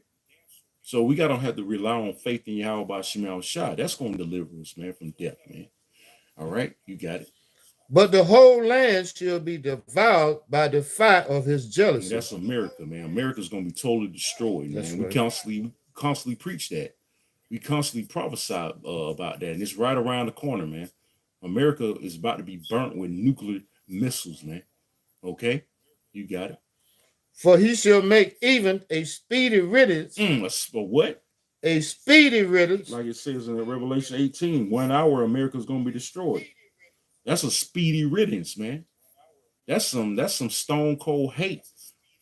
So we gotta have to rely on faith in Yahweh Shemel Shah. That's gonna deliver us, man, from death, man. All right, you got it. But the whole land shall be devoured by the fire of his jealousy. That's America, man. America's gonna be totally destroyed, man. Right. We constantly preach that. We constantly prophesy about that, and it's right around the corner, man. America is about to be burnt with nuclear missiles, man. Okay, you got it. For he shall make even a speedy riddance. A what? A speedy riddance. Like it says in Revelation 18, 1 hour, America's gonna be destroyed. That's a speedy riddance, man. That's some stone cold hate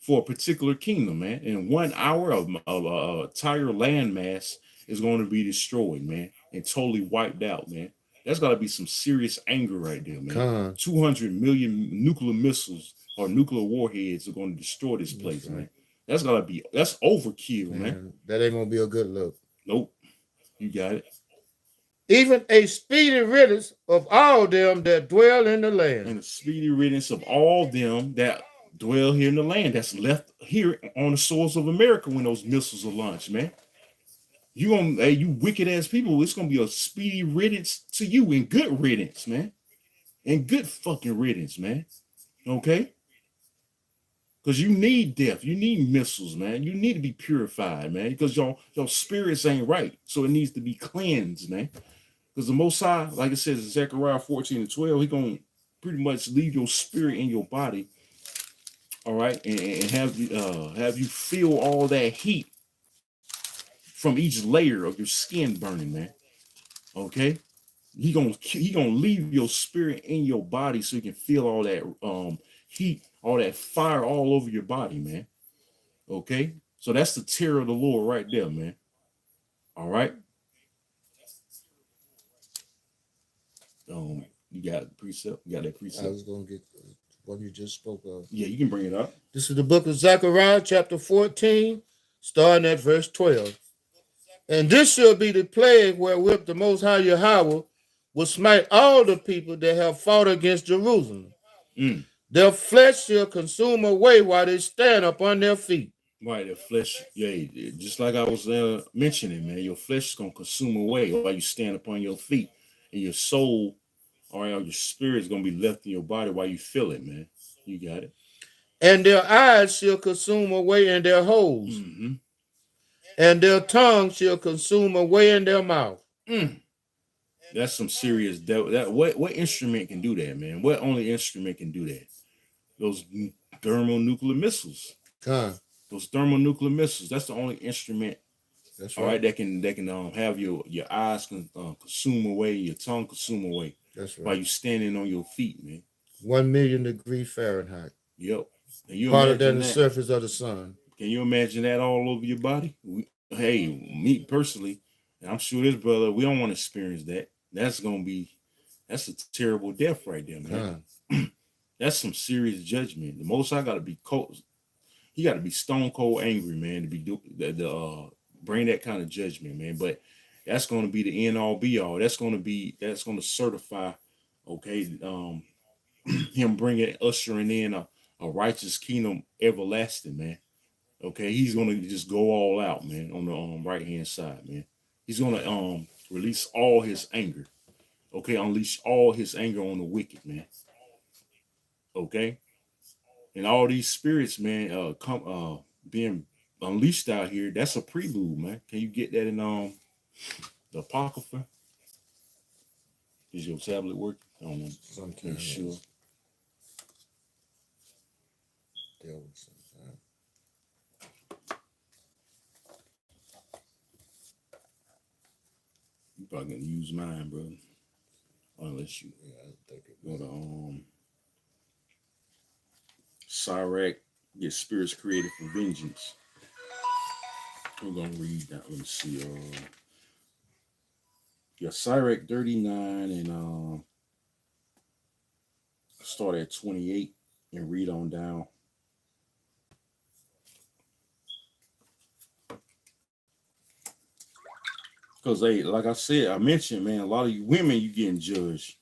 for a particular kingdom, man. In 1 hour, of entire landmass is going to be destroyed, man, and totally wiped out, man. That's got to be some serious anger right there, man. 200 million nuclear missiles or nuclear warheads are going to destroy this place, man. That's overkill, man. That ain't gonna be a good look. Nope. You got it. Even a speedy riddance of all them that dwell in the land. And a speedy riddance of all them that dwell here in the land that's left here on the soils of America when those missiles are launched, man. You wicked ass people, it's gonna be a speedy riddance to you, and good riddance, man. And good fucking riddance, man. Okay? Because you need death, you need missiles, man. You need to be purified, man. Because your spirits ain't right. So it needs to be cleansed, man. Because the Most High, like it says in Zechariah 14 and 12, He gonna pretty much leave your spirit in your body, all right, and have you feel all that heat from each layer of your skin burning, man. Okay, He gonna leave your spirit in your body so you can feel all that heat, all that fire all over your body, man. Okay, so that's the terror of the Lord right there, man. All right. You got the precept. You got that precept. I was gonna get what you just spoke of. Yeah, you can bring it up. This is the book of Zechariah, chapter 14, starting at verse 12. And this shall be the plague wherewith the Most High Yahweh will smite all the people that have fought against Jerusalem. Their flesh shall consume away while they stand upon their feet. Right, their flesh, yeah, just like I was mentioning, man, your flesh is gonna consume away while you stand upon your feet, and your soul, all right, your spirit is gonna be left in your body while you feel it, man. You got it. And their eyes shall consume away in their holes, and their tongue shall consume away in their mouth. That's some serious devil. What instrument can do that, man? What only instrument can do that? Those thermonuclear missiles. Those thermonuclear missiles. That's the only instrument. That's right. All right, that can have your eyes consume away, your tongue consume away. That's right. While you standing on your feet, man. 1 million degrees Fahrenheit. Yep. Hotter than the surface of the sun. Can you imagine that all over your body? Hey, me personally, And I'm sure this brother, we don't want to experience that. That's a terrible death right there, man. That's some serious judgment. The Most High got to be cold. He got to be stone cold angry, man, to be bring that kind of judgment, man. But that's going to be the end all be all. That's going to certify, okay, him ushering in a righteous kingdom everlasting, man. Okay, he's going to just go all out, man, on the right hand side, man. He's going to release all his anger. Okay, unleash all his anger on the wicked, man. Okay, and all these spirits, man, come being unleashed out here. That's a prelude, man. Can you get that in the Apocrypha? Is your tablet working? I don't know. Sometimes. Sure. You probably gonna use mine, bro. Unless you go to Sirach, get spirits created for vengeance. We're gonna read that. Let me see. Yeah, Sirach 39 and start at 28 and read on down. Because like I said, I mentioned, man, a lot of you women, you getting judged.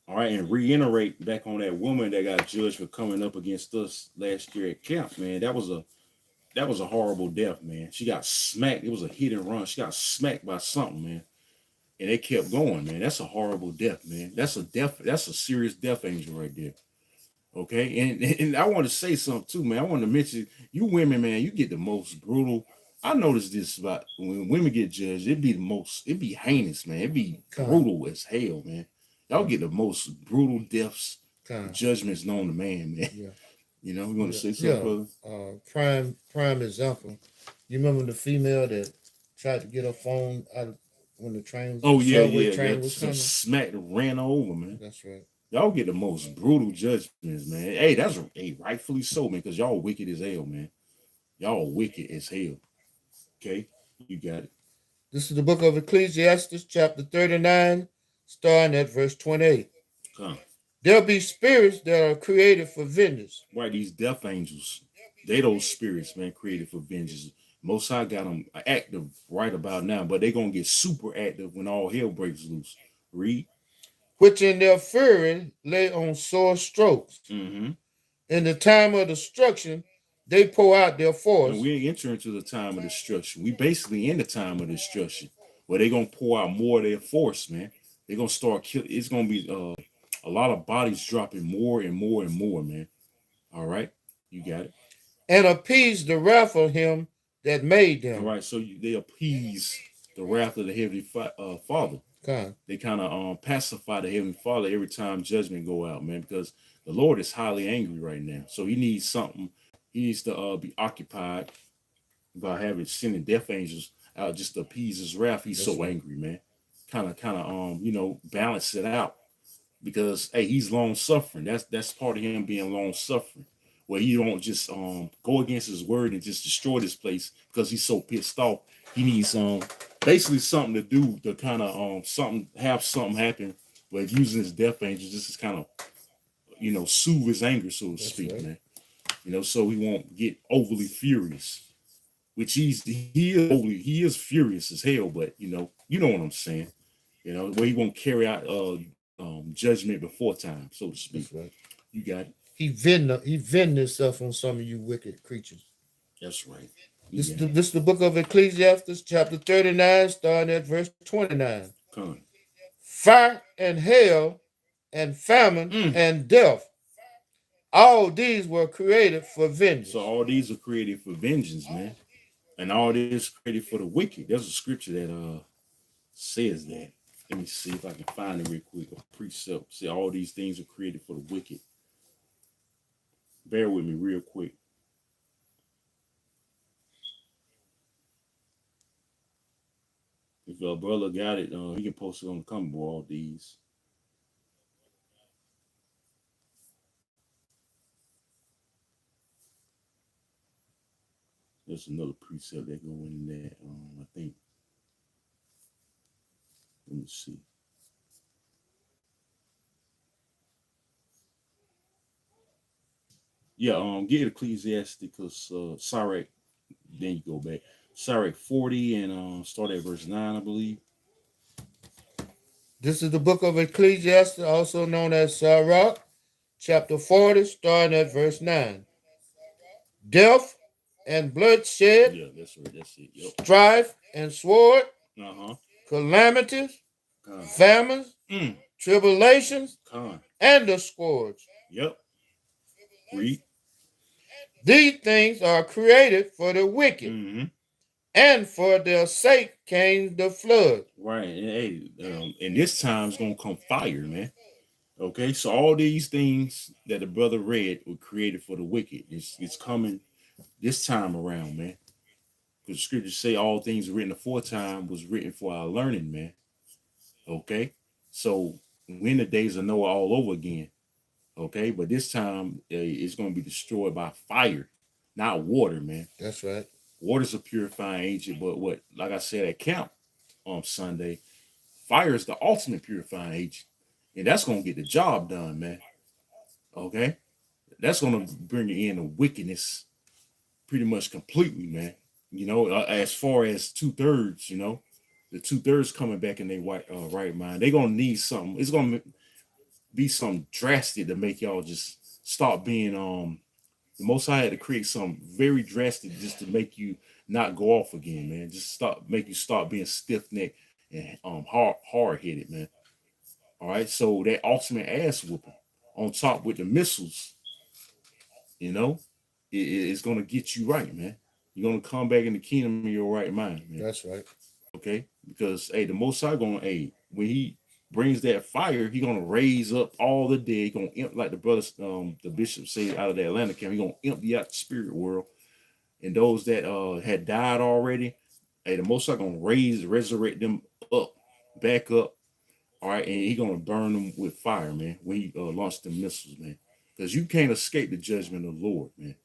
All right, and reiterate back on that woman that got judged for coming up against us last year at camp, man. That was a horrible death, man. She got smacked. It was a hit and run. She got smacked by something, man. And it kept going, man. That's a horrible death, man. That's a serious death angel right there. Okay. And I want to say something too, man. I want to mention you women, man, you get the most brutal. I noticed this about when women get judged, it'd be heinous, man. It'd be brutal as hell, man. Y'all get the most brutal deaths, judgments known to man, man. Yeah. You know, we want to say something, brother? Prime example. You remember the female that tried to get her phone out of when the train was train was coming? Smacked and ran over, man. That's right. Y'all get the most brutal judgments, man. Hey, that's rightfully so, man, because y'all wicked as hell, man. Y'all wicked as hell. Okay, you got it. This is the book of Ecclesiastes, chapter 39, starting at verse 28. There'll be spirits that are created for vengeance. Right, these death angels, they those spirits, man, created for vengeance. Most High got them active right about now, but they're going to get super active when all hell breaks loose. Read. Which in their fury lay on sore strokes. Mm-hmm. In the time of destruction, they pour out their force. And we ain't entering into the time of destruction. We basically in the time of destruction, where they're going to pour out more of their force, man. They're going to start killing. It's going to be a lot of bodies dropping more and more and more, man. All right, you got it. And appease the wrath of him that made them. All right, so they appease the wrath of the Heavenly Father. They kind of pacify the Heavenly Father every time judgment go out, man, because the Lord is highly angry right now. So he needs something. He needs to be occupied by having sending death angels out just to appease his wrath. He's so angry, man. Kind of, balance it out. Because hey, he's long suffering. That's part of him being long suffering, where he don't just go against his word and just destroy this place because he's so pissed off. He needs basically something to do to kind of something happen, but using his death angels just to kind of soothe his anger, so to speak, right, man. So he won't get overly furious, which he is furious as hell, but you know what I'm saying, where he won't carry out judgment before time, so to speak. That's right. You got it. He vend himself on some of you wicked creatures. That's right. This is the book of Ecclesiastes, chapter 39, starting at verse 29. Fire and hail and famine and death. All these were created for vengeance. So all these are created for vengeance, man. And all this created for the wicked. There's a scripture that says that. Let me see if I can find it real quick. A precept. See, all these things are created for the wicked. Bear with me real quick. If a brother got it, he can post it on the comment board, all these. There's another precept that go in there, I think. Let me see. Yeah, get Ecclesiasticus, Sirach, then you go back. Sirach 40 and start at verse 9, I believe. This is the book of Ecclesiastes, also known as Sirach, chapter 40, starting at verse 9. Death and bloodshed, Yeah, that's right. That's it. Yep. strife and sword, Uh-huh. calamities, Con. famines, Mm. tribulations, Con. and the scourge. Yep. Read. These things are created for the wicked, Mm-hmm. and for their sake came the flood. Right. And, hey, and this time's gonna come fire, man. Okay, so all these things that the brother read were created for the wicked. It's coming this time around, man. Because the scriptures say all things written aforetime was written for our learning, man. Okay, so when the days of Noah all over again. Okay, but this time it's going to be destroyed by fire, not water, man. That's right. Water's a purifying agent, but what, like I said at camp on Sunday, fire is the ultimate purifying agent, and that's going to get the job done, man. Okay, that's going to bring you in the wickedness pretty much completely, man. You know, as far as 2/3, you know, the 2/3 coming back in their right mind, they're gonna need something. It's gonna be something drastic to make y'all just stop being the Most High had to create something very drastic just to make you not go off again, man. Just make you stop being stiff necked and hard headed, man. All right, so that ultimate ass whooping on top with the missiles, you know, it's gonna get you right, man. You're gonna come back in the kingdom of your right mind, man. That's right. Okay, because hey, the Most High gonna when he brings that fire, he gonna raise up all the dead. He gonna like the brothers, the bishop say out of the Atlanta camp. He gonna empty out the spirit world, and those that had died already. Hey, the Most High gonna resurrect them up, back up. All right, and he gonna burn them with fire, man. When he launched the missiles, man, because you can't escape the judgment of the Lord, man.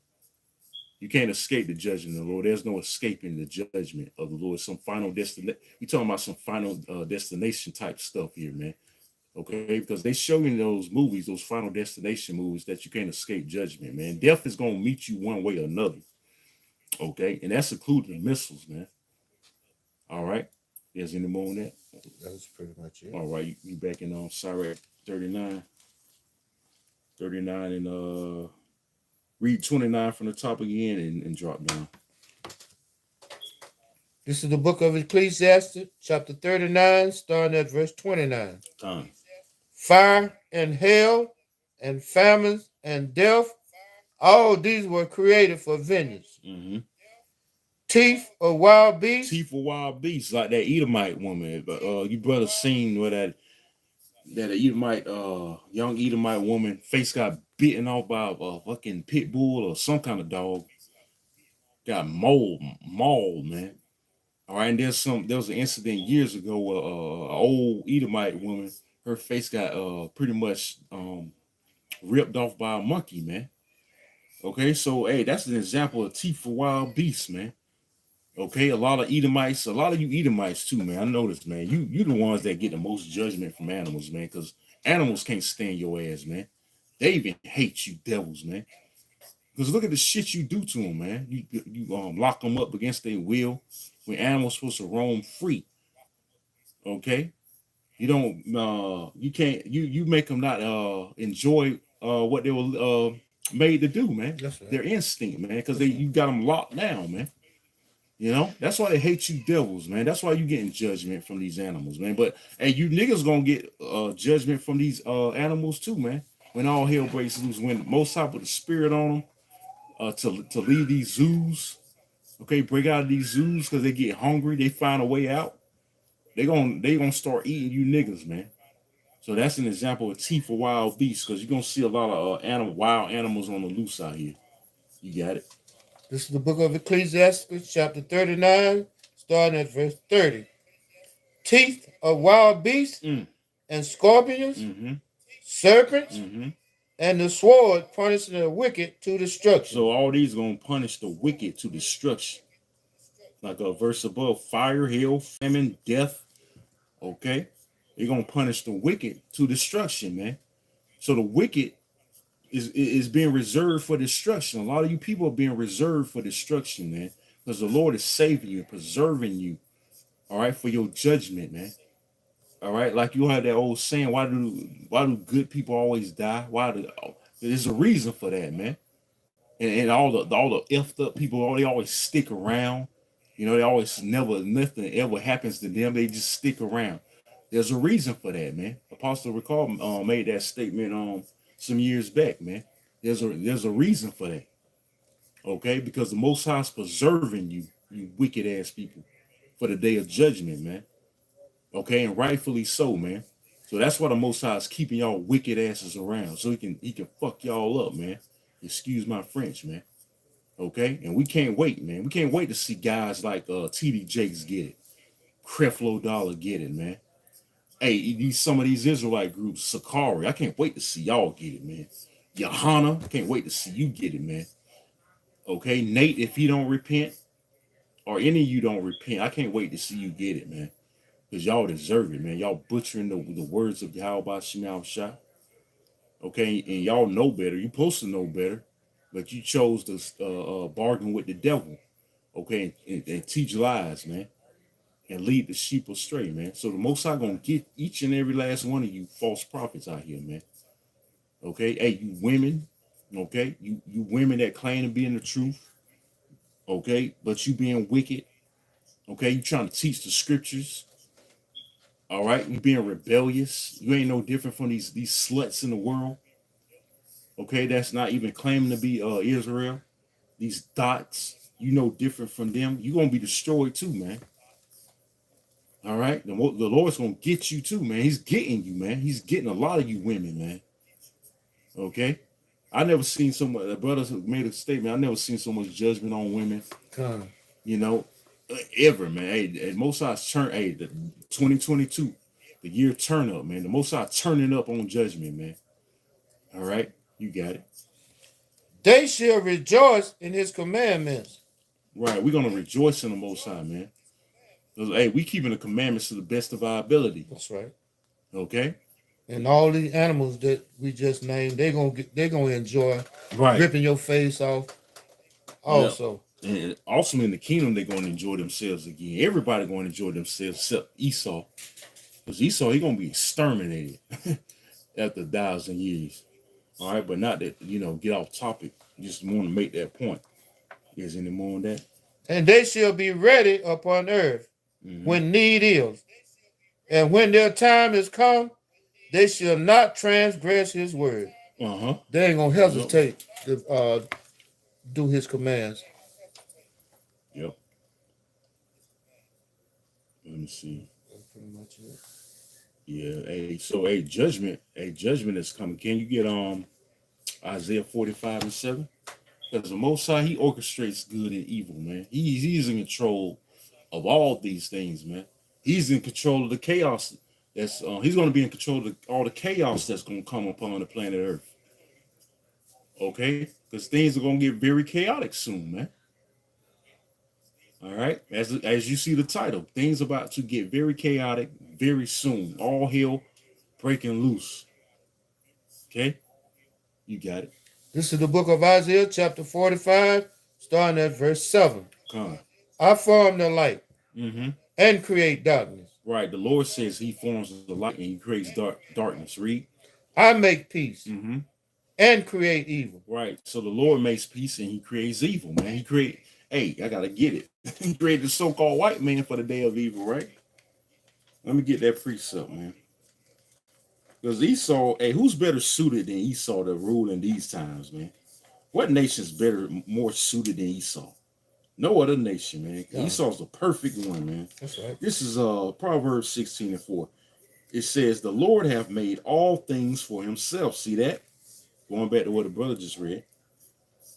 You can't escape the judgment of the Lord. There's no escaping the judgment of the Lord. Some final destination. We talking about some final destination type stuff here, man. Okay, because they show you in those movies, those final destination movies, that you can't escape judgment, man. Death is gonna meet you one way or another. Okay, and that's including the missiles, man. All right. There's any more on that? That's pretty much it. All right, you back in on Sirach 39. 39 and read 29 from the top again and drop down. This is the book of Ecclesiastes, chapter 39, starting at verse 29. Fire and hail and famines and death, all these were created for vengeance. Mm-hmm. Teeth of wild beasts. Teeth of wild beasts, like that Edomite woman. But you brother seen where that Edomite, young Edomite woman face got bitten off by a fucking pit bull or some kind of dog. Got mauled, man. All right, and there was an incident years ago where an old Edomite woman, her face got pretty much ripped off by a monkey, man. Okay, so hey, that's an example of teeth for wild beasts, man. Okay, a lot of Edomites, a lot of you Edomites too, man. I noticed, man. You the ones that get the most judgment from animals, man, because animals can't stand your ass, man. They even hate you devils, man. Because look at the shit you do to them, man. You lock them up against their will when animals supposed to roam free. Okay, you don't you can't you make them not enjoy what they were made to do, man. That's right. Their instinct, man, because you got them locked down, man. You know, that's why they hate you devils, man. That's why you getting judgment from these animals, man. But hey, you niggas gonna get judgment from these animals too, man. When all hell breaks loose, when Most High put the spirit on them to leave these zoos, okay, break out of these zoos because they get hungry, they find a way out. They gonna start eating you niggas, man. So that's an example of teeth for wild beasts, because you're gonna see a lot of wild animals on the loose out here. You got it. This is the book of Ecclesiastes, chapter 39, starting at verse 30. Teeth of wild beasts and scorpions, serpents, and the sword punishing the wicked to destruction. So all these are going to punish the wicked to destruction. Like a verse above, fire, hail, famine, death. Okay, they're gonna punish the wicked to destruction, man. So the wicked is being reserved for destruction. A lot of you people are being reserved for destruction, man, because the Lord is saving you, preserving you. All right, for your judgment, man. All right, like you have that old saying, why do good people always die? Why do there's a reason for that, man. And all the effed up people, they always stick around. You know, they always never nothing ever happens to them. They just stick around. There's a reason for that, man. Apostle Recall made that statement some years back, man. There's a reason for that. Okay, because the Most High is preserving you, you wicked ass people, for the day of judgment, man. Okay, and rightfully so, man. So that's why the Most High is keeping y'all wicked asses around, so he can fuck y'all up, man. Excuse my French, man. Okay, and we can't wait, man. We can't wait to see guys like TD Jakes get it, Creflo Dollar get it, man. Hey, some of these Israelite groups, Sakari, I can't wait to see y'all get it, man. Johanna, I can't wait to see you get it, man. Okay, Nate, if you don't repent, or any of you don't repent, I can't wait to see you get it, man. Because y'all deserve it, man. Y'all butchering the words of Yahweh Shema Shah. Okay, and y'all know better. You're supposed to know better, but you chose to bargain with the devil. Okay, and teach lies, man, and lead the sheep astray, man. So the Most High gonna get each and every last one of you false prophets out here, man. Okay, hey, you women, okay, you women that claim to be in the truth, okay, but you being wicked, okay, you trying to teach the scriptures, all right, you being rebellious. You ain't no different from these sluts in the world, okay, that's not even claiming to be Israel. These dots, you know, different from them. You gonna be destroyed too, man. All right, the Lord's gonna get you too, man. He's getting you, man. He's getting a lot of you women, man. Okay, I never seen so much. The brothers made a statement. I never seen so much judgment on women. You know, ever, man. Hey, Most High's turn. Hey, the 2022, the year turn up, man. The Most High turning up on judgment, man. All right, you got it. They shall rejoice in His commandments. Right, we're gonna rejoice in the Most High, man. Hey, we keeping the commandments to the best of our ability. That's right. Okay. And all these animals that we just named, they're gonna enjoy ripping your face off. Also, and also in the kingdom, they're gonna enjoy themselves again. Everybody gonna enjoy themselves except Esau, because Esau he gonna be exterminated after 1,000 years. All right, but not that get off topic. Just want to make that point. Is any more on that? And they shall be ready upon earth when need is, and when their time is come, they shall not transgress His word. They ain't gonna hesitate to do His commands. Yep. Let me see. That's pretty much it. Yeah. So judgment is coming. Can you get Isaiah 45:7? Because the Most High, He orchestrates good and evil, man. He's in control of all these things, man. He's in control of the chaos. He's going to be in control of all the chaos that's going to come upon the planet Earth. Okay, because things are going to get very chaotic soon, man. All right, as you see the title, things about to get very chaotic very soon. All hell breaking loose. Okay, you got it. This is the book of Isaiah, chapter 45, starting at verse 7. I form the light and create darkness. Right, the Lord says He forms the light and He creates darkness. Read. I make peace and create evil. Right, so the Lord makes peace and He creates evil, man. Hey, I gotta get it. He created the so-called white man for the day of evil, right? Let me get that precept, man. Because Esau, hey, who's better suited than Esau to rule in these times, man? What nation's more suited than Esau? No other nation, man. Yeah. Esau's the perfect one, man. That's right. This is Proverbs 16:4. It says, "The Lord hath made all things for Himself." See that? Going back to what the brother just read.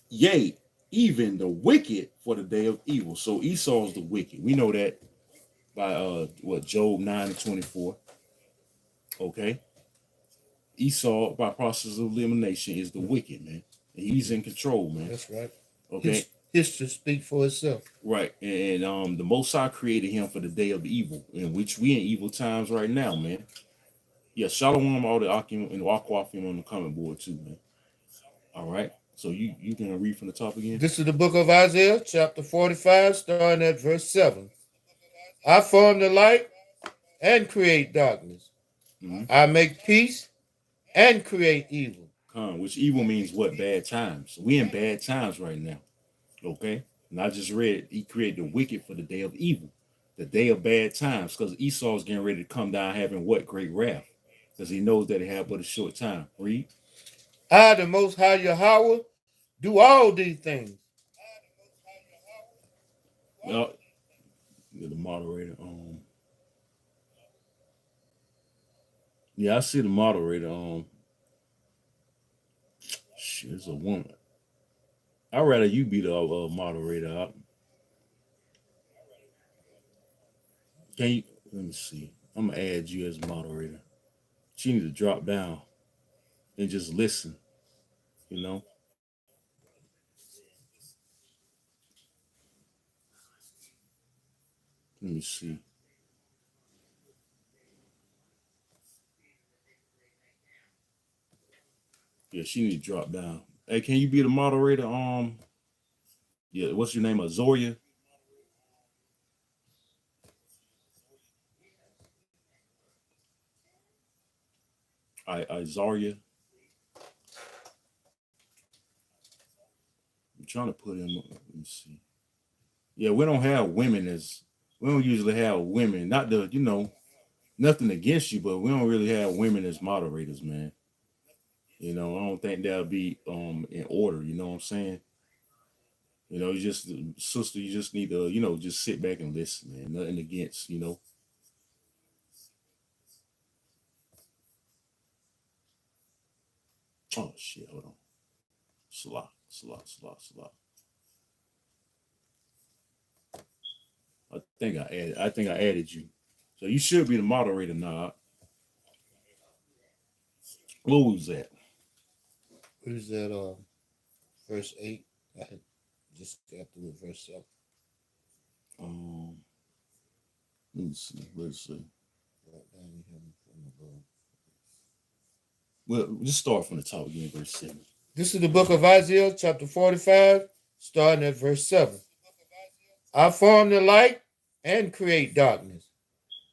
Yea, even the wicked for the day of evil. So Esau's the wicked. We know that by Job 9:24. Okay. Esau, by process of elimination, is the wicked, man. And he's in control, man. That's right. Okay. history speak for itself. Right. And the Most High created him for the day of evil, in which we in evil times right now, man. Yeah, Shalom, all the Akim and Wakwafim on the comment board too, man. All right. So you can read from the top again? This is the book of Isaiah, chapter 45, starting at verse 7. I form the light and create darkness. I make peace and create evil. Which evil means what? Bad times. We in bad times right now. Okay? And I just read he created the wicked for the day of evil, the day of bad times, because Esau's getting ready to come down having what? Great wrath. Because he knows that he had but a short time. Read. I, the Most High Yahweh, do all these things. The moderator. Yeah, I see the moderator. Shit, it's a woman. I'd rather you be the moderator. Can you? Let me see. I'm gonna add you as moderator. She need to drop down and just listen. You know. Let me see. Yeah, she need to drop down. Hey, can you be the moderator? Yeah, what's your name? Azoria? Zaria. I'm trying to put him. Let me see. Yeah, we don't have women as we don't usually have women. Not the nothing against you, but we don't really have women as moderators, man. I don't think that'll be in order. You know what I'm saying? You just sister, you just need to just sit back and listen, man. Nothing against. Oh shit, hold on. Slot. I think I added you. So you should be the moderator now. What was that? Who's that? Verse 8. I had just got through verse 7. Let me see. Let's see. Well, just start from the top again, verse 7. This is the book of Isaiah, chapter 45, starting at verse 7. I form the light and create darkness.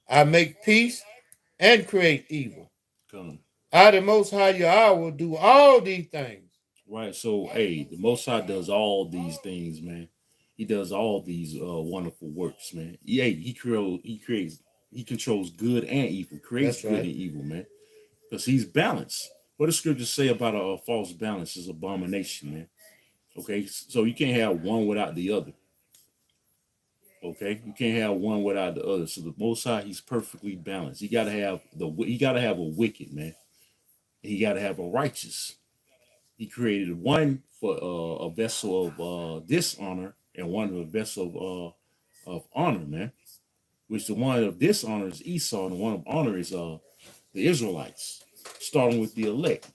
I make peace and create evil. Come. I, the Most High Yahweh, do all these things. Right. So, hey, the Most High does all these things, man. He does all these wonderful works, man. Yeah, he controls good and evil, creates good and evil, man. Because he's balanced. What does scripture say about a false balance is abomination, man. Okay, so you can't have one without the other. Okay, you can't have one without the other. So the Most High, he's perfectly balanced. He gotta have a wicked, man. He gotta have a righteous. He created one for a vessel of dishonor and one a vessel of honor, man. Which the one of dishonor is Esau, and the one of honor is the Israelites, starting with the elect.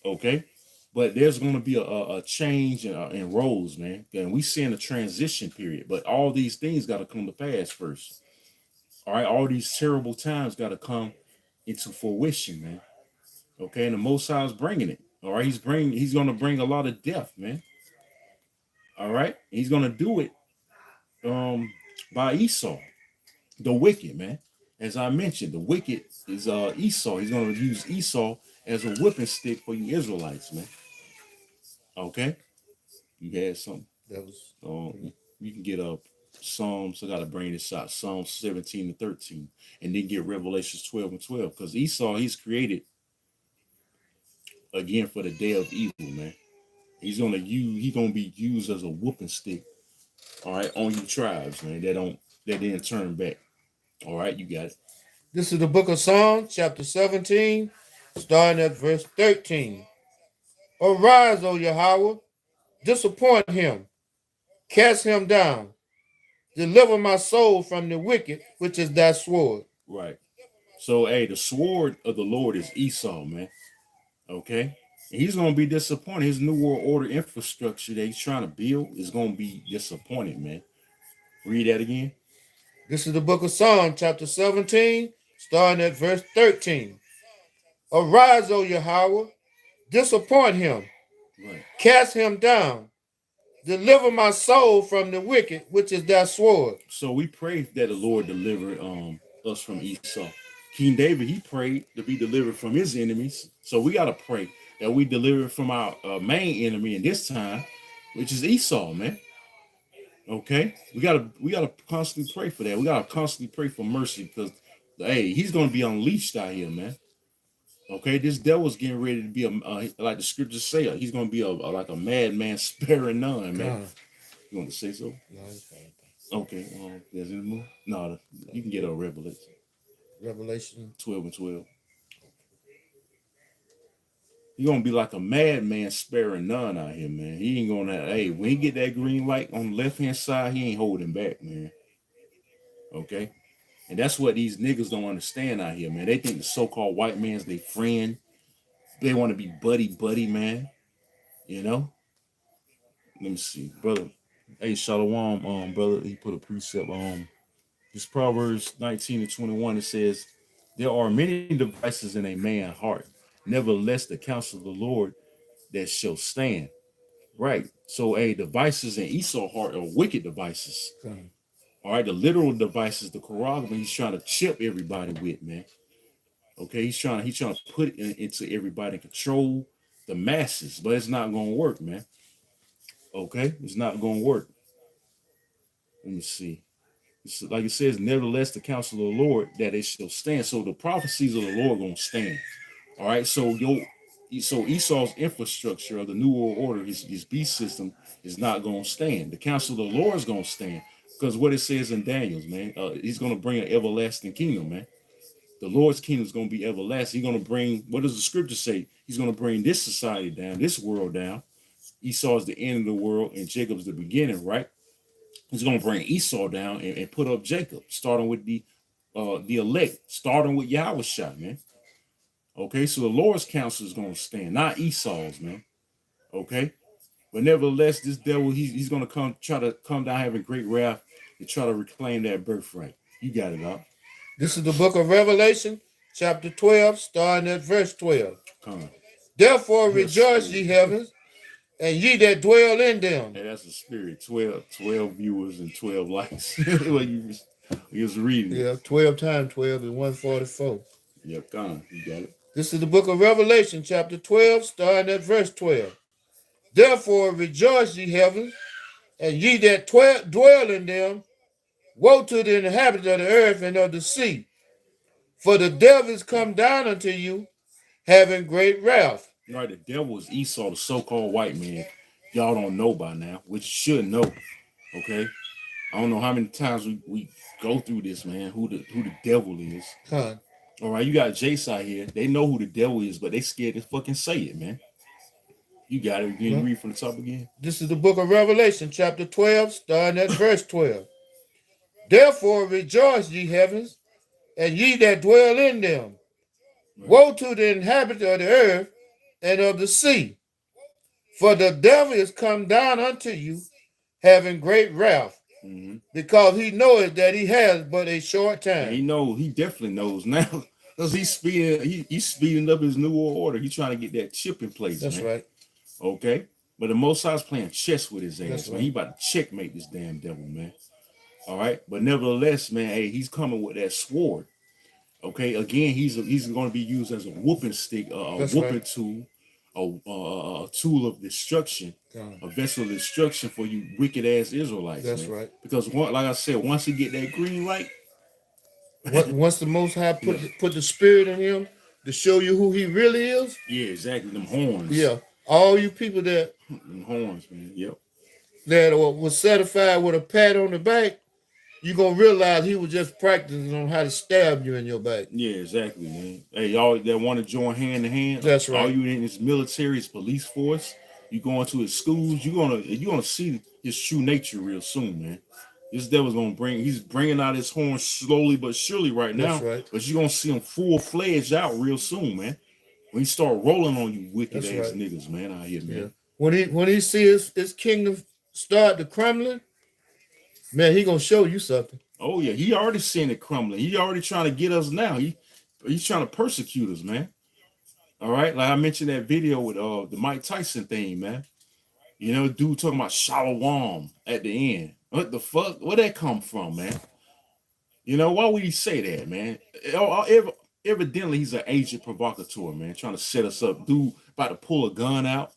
Okay, but there's going to be a change in roles, man, and we see in a transition period. But all these things got to come to pass first. All right, all these terrible times got to come into fruition, man. Okay, and the Most High is bringing it. All right, he's going to bring a lot of death, man. All right, he's going to do it by Esau, the wicked, man. As I mentioned, the wicked is Esau. He's going to use Esau as a whipping stick for you Israelites, man. Okay, you had something. That was You can get Psalms. I got to bring this out. Psalms 17 and 13, and then get Revelations 12 and 12. Because Esau, he's created again for the day of evil, man. He's gonna be used as a whooping stick. All right, on you tribes, man. That didn't turn back. All right, you got it. This is the book of Psalms, chapter 17, starting at verse 13. Arise, O Yahweh, disappoint him, cast him down, deliver my soul from the wicked, which is thy sword. Right. So, hey, the sword of the Lord is Esau, man. Okay. And he's gonna be disappointed. His new world order infrastructure that he's trying to build is gonna be disappointed, man. Read that again. This is the book of Psalm, chapter 17, starting at verse 13. Arise, O Yahweh, disappoint him, Right. cast him down, deliver my soul from the wicked, which is thy sword. So we pray that the Lord deliver us from Esau. King David, he prayed to be delivered from his enemies. So we gotta pray that we deliver from our main enemy in this time, which is Esau, man. Okay, we gotta constantly pray for that. We gotta constantly pray for mercy because, hey, he's gonna be unleashed out here, man. Okay, this devil's getting ready to be like the scriptures say, he's gonna be like a madman sparing none, man. You want to say so? No, okay. There's any more? No, you can get a Revelation. Revelation 12:12. He's gonna be like a madman sparing none out here, man. He ain't gonna. Hey, when he get that green light on the left hand side, he ain't holding back, man. Okay. And that's what these niggas don't understand out here, man. They think the so-called white man's their friend. They want to be buddy, man. You know? Let me see. Brother. Hey, Shalom, brother. He put a precept this Proverbs 19:21. It says, there are many devices in a man's heart. Nevertheless, the counsel of the Lord that shall stand. Right. So, devices in Esau's heart are wicked devices. All right, the literal devices, the Quran, he's trying to chip everybody with, man. Okay, he's trying to put it into everybody and control the masses, but it's not gonna work, man. Okay, it's not gonna work. Let me see. It's like it says, nevertheless, the counsel of the Lord that it shall stand. So the prophecies of the Lord gonna stand. All right, so Esau's infrastructure of the New World Order, his beast system, is not gonna stand. The counsel of the Lord is gonna stand. Because what it says in Daniel's, man, he's going to bring an everlasting kingdom, man. The Lord's kingdom is going to be everlasting. He's going to bring, what does the scripture say? He's going to bring this society down, this world down. Esau is the end of the world and Jacob's the beginning, right? He's going to bring Esau down and put up Jacob, starting with the elect, starting with Yahweh, man. Okay, so the Lord's counsel is going to stand, not Esau's, man. Okay, but nevertheless, this devil, he's going to try to come down having great wrath to try to reclaim that birthright. You got it up. This is the book of Revelation, chapter 12, starting at verse 12. Therefore rejoice, ye heavens, and ye that dwell in them. Hey, that's the spirit. 12 viewers and 12 likes. Like you was reading. Yeah, 12 times 12 is 144. Yeah, you got it. This is the book of Revelation, chapter 12, starting at verse 12. Therefore rejoice, ye heavens, and ye that dwell in them. Woe to the inhabitants of the earth and of the sea, for the devil is come down unto you, having great wrath. Right, the devil is Esau, the so-called white man. Y'all don't know by now, which you should know. Okay, I don't know how many times we go through this, man. Who the devil is? All right, you got Jace out here. They know who the devil is, but they scared to fucking say it, man. You got it. Can you read from the top again? This is the book of Revelation, chapter 12, starting at verse 12. Therefore rejoice, ye heavens, and ye that dwell in them. Right. Woe to the inhabitants of the earth and of the sea, for the devil is come down unto you, having great wrath, because he knoweth that he has but a short time. And he definitely knows now, because he's speeding up his new world order. He's trying to get that chip in place. That's man. Right. Okay, but the Most High's playing chess with his ass, That's man. Right. He about to checkmate this damn devil, man. All right, but nevertheless, man, hey, he's coming with that sword. Okay, again, he's going to be used as a whooping stick, a whooping tool, a tool of destruction, a vessel of destruction for you wicked ass Israelites. That's man. right. Because like I said, once he get that green light, once the Most High put the spirit in him to show you who he really is. Yeah, exactly. Them horns. Yeah, all you people that them horns, man. Yep. That was satisfied with a pat on the back, you're gonna realize he was just practicing on how to stab you in your back. Yeah, exactly, man. Hey, y'all that want to join hand to hand, that's right. All you in his military, his police force, you going to his schools, you're gonna see his true nature real soon, man. This devil's he's bringing out his horns slowly but surely right now. That's right. But you're gonna see him full-fledged out real soon, man. When he start rolling on you wicked That's ass right. niggas, man, out here, man. When he see his kingdom start to crumbling, man, he gonna show you something. Oh yeah, he already seeing it crumbling. He already trying to get us now. He's trying to persecute us, man. All right, like I mentioned that video with the Mike Tyson thing, man. You know, dude talking about shalom at the end. What the fuck? Where that come from, man? You know, why would he say that, man? Evidently, he's an agent provocateur, man, trying to set us up. Dude about to pull a gun out.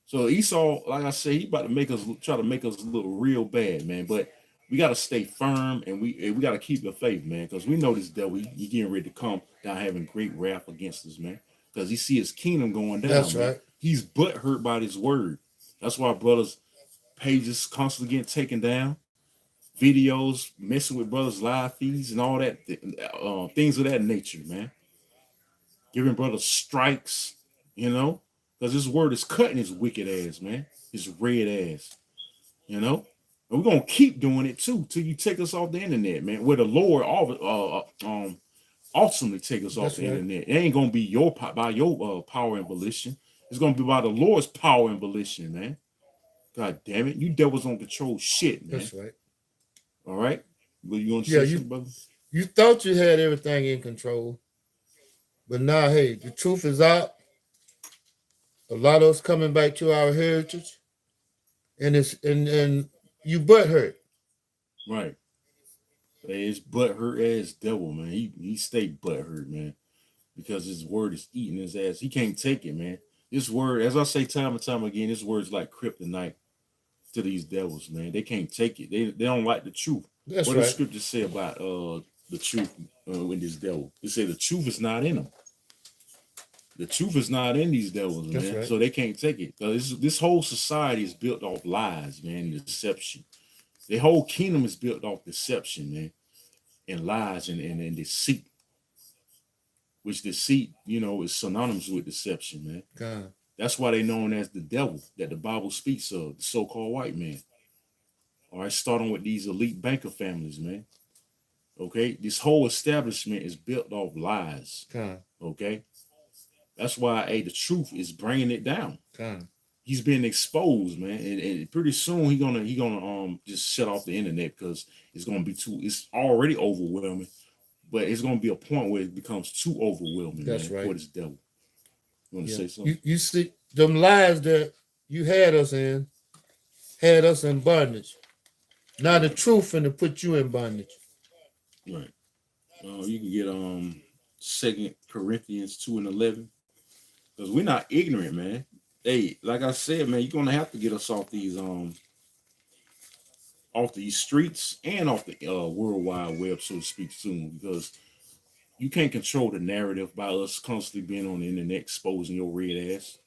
So Esau, like I say, he about to try to make us look real bad, man. But we got to stay firm and we got to keep the faith, man, because we know this devil, he getting ready to come down having great wrath against us, man, because he see his kingdom going down. That's man. right. He's butthurt by this word. That's why brothers' pages constantly getting taken down, videos messing with brothers' live feeds and all that, things of that nature, man. Giving brothers strikes, you know, because this word is cutting his wicked ass, man. His red ass, you know. And we're gonna keep doing it too till you take us off the internet, man. Where the Lord ultimately take us off the internet. It ain't gonna be by your power and volition. It's gonna be by the Lord's power and volition, man. God damn it, you devils don't control shit, man. That's right. All right. Well, you want to say something, brother? You thought you had everything in control, but now, hey, the truth is out. A lot of us coming back to our heritage, and you butt hurt. Right. His butt hurt ass devil, man. He stay butt hurt, man, because his word is eating his ass. He can't take it, man. This word, as I say time and time again, this word's like kryptonite to these devils, man. They can't take it. They don't like the truth. That's what right. does scripture say about the truth in this devil? It say the truth is not in them. The truth is not in these devils, man. Right. So they can't take it. This whole society is built off lies, man, and deception. The whole kingdom is built off deception, man, and lies and deceit. Which deceit, you know, is synonymous with deception, man. God. That's why they're known as the devil that the Bible speaks of, the so-called white man. All right, starting with these elite banker families, man. Okay, this whole establishment is built off lies. God. Okay, that's why the truth is bringing it down. God. He's been exposed, man, and pretty soon he gonna just shut off the internet because it's gonna be it's already overwhelming, but it's gonna be a point where it becomes too overwhelming. That's man, right. for this devil. You want to say something? You see them lies that you had us in bondage. Now the truth finna put you in bondage. Right. You can get 2 Corinthians 2:11. Because we're not ignorant, man. Hey, like I said, man, you're gonna have to get us off these streets and off the World Wide Web, so to speak, soon, because you can't control the narrative by us constantly being on the internet exposing your red ass.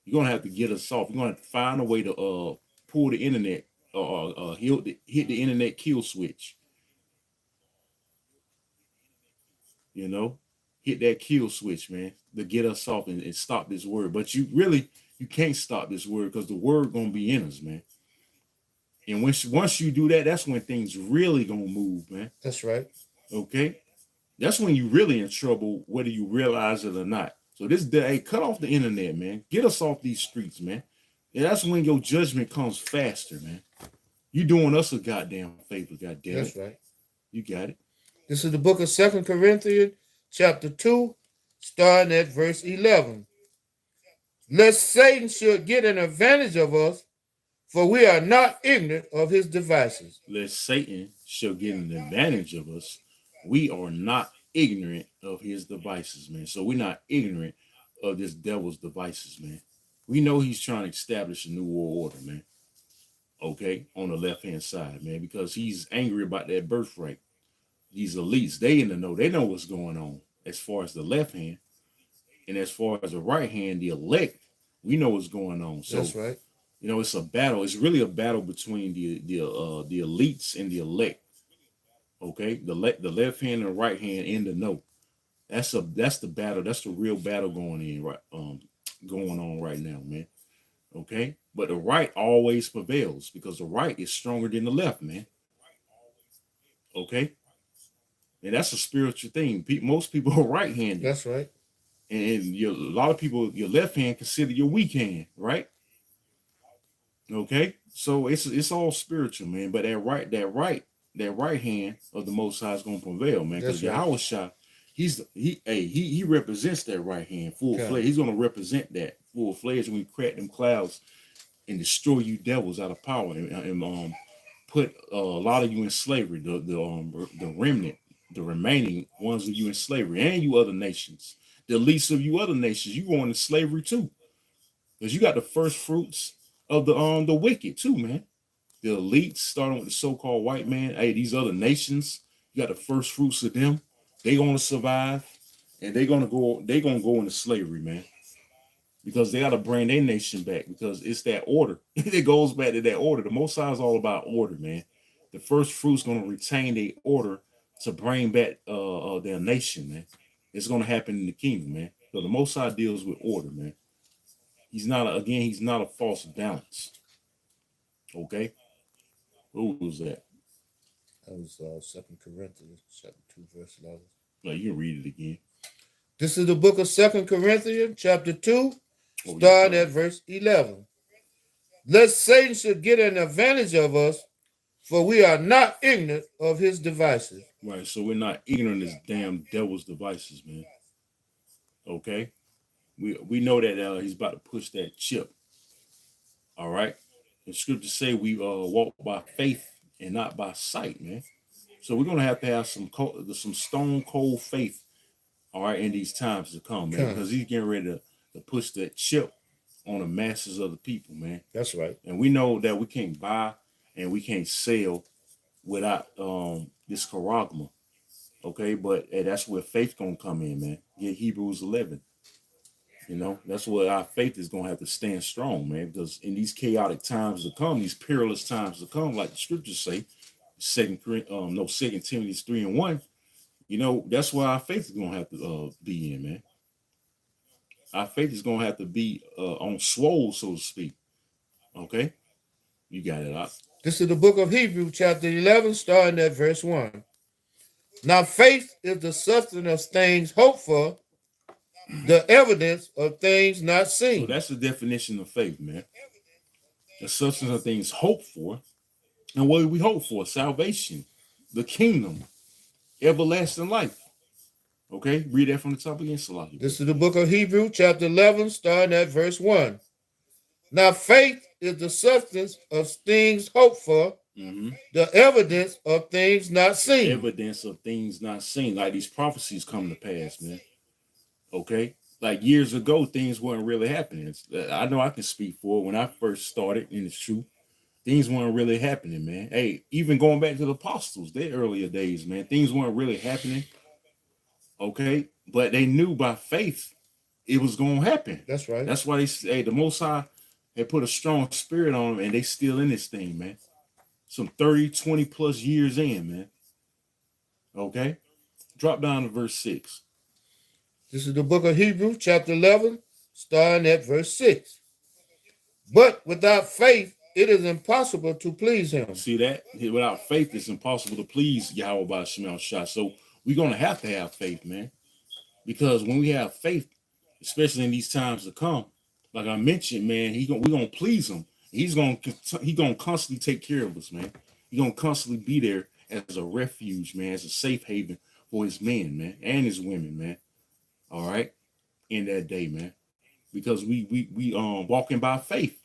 You're gonna have to get us off. You're gonna have to find a way to pull the internet, hit the internet kill switch. You know, hit that kill switch, man, to get us off and stop this word. But you can't stop this word because the word gonna be in us, man. And once you do that, that's when things really gonna move, man. That's right. Okay, that's when you really in trouble, whether you realize it or not. So this day, cut off the internet, man. Get us off these streets, man. And that's when your judgment comes faster, man. You doing us a goddamn favor, goddamn. That's right. You got it. This is the book of 2 Corinthians, chapter 2, starting at verse 11. Lest Satan should get an advantage of us, for we are not ignorant of his devices. Lest Satan shall get an advantage of us, we are not ignorant of his devices, man. So we're not ignorant of this devil's devices, man. We know he's trying to establish a new world order, man. Okay, on the left-hand side, man, because he's angry about that birthright. These elites, they in the know. They know what's going on as far as the left hand. And as far as the right hand, the elect, we know what's going on. So, that's right. You know, it's a battle. It's really a battle between the elites and the elect. Okay, the left hand and the right hand in the know. That's the battle. That's the real battle going on right now, man. Okay, but the right always prevails because the right is stronger than the left, man. Okay. And that's a spiritual thing. Most people are right-handed. That's right. And a lot of people, your left hand consider your weak hand, right? Okay, so it's all spiritual, man. But that right hand of the Most High is gonna prevail, man. Because That's right. Yahweh Shah, he represents that right hand full fledged. He's gonna represent that full fledged when we crack them clouds and destroy you devils out of power and put a lot of you in slavery. The remnant, the remaining ones of you in slavery, and you other nations. The least of you other nations, you going into slavery too, because you got the first fruits of the wicked too, man. The elites, starting with the so-called white man. Hey, these other nations, you got the first fruits of them. They gonna survive, and they gonna go. They gonna go into slavery, man, because they gotta bring their nation back. Because it's that order. It goes back to that order. The Most High is all about order, man. The first fruits gonna retain their order to bring back their nation, man. It's gonna happen in the kingdom, man. So the Most High deals with order, man. He's not a false balance. Okay, what was that? That was 2 Corinthians chapter 2, verse 11. No, you can read it again. This is the book of 2 Corinthians chapter 2, starting at verse 11. Lest Satan should get an advantage of us, for we are not ignorant of his devices. Right, so we're not ignorant of this damn devil's devices, man. Okay, we know that he's about to push that chip. All right, the scriptures say we walk by faith and not by sight, man. So we're gonna have to have some stone cold faith, all right, in these times to come, man, because he's getting ready to push that chip on the masses of the people, man. That's right. And we know that we can't buy and we can't sell without this charagma. Okay, but that's where faith gonna come in, man. Get Hebrews 11. You know, that's where our faith is gonna have to stand strong, man. Because in these chaotic times to come, these perilous times to come, like the scriptures say, Second Timothy 3:1. You know, that's where our faith is gonna have to be in, man. Our faith is gonna have to be on swole, so to speak. Okay, you got it out. This is the book of Hebrews, chapter 11, starting at verse 1. Now faith is the substance of things hoped for, the evidence of things not seen. So that's the definition of faith, man. The substance of things hoped for. And what do we hope for? Salvation, the kingdom, everlasting life. Okay, read that from the top again, Salaki. This is the book of Hebrews, chapter 11, starting at verse 1. Now faith is the substance of things hoped for, the evidence of things not seen. Evidence of things not seen, like these prophecies come to pass, man. Okay, like years ago, things weren't really happening. I know I can speak for it. When I first started in the truth, things weren't really happening, man. Hey, even going back to the apostles, their earlier days, man, things weren't really happening. Okay, but they knew by faith it was going to happen. That's right. That's why they say the Most High had put a strong spirit on them, and they still in this thing, man. Some 30, 20 plus years in, man. Okay, drop down to verse 6. This is the book of Hebrews, chapter 11, starting at verse 6. But without faith, it is impossible to please him. See that? Without faith, it's impossible to please Yahweh by Shemel Shah. So we're going to have faith, man. Because when we have faith, especially in these times to come, like I mentioned, man, we're going to please him. He's going to constantly take care of us, man. He's going to constantly be there as a refuge, man, as a safe haven for his men, man, and his women, man. All right, in that day, man, because we walking by faith.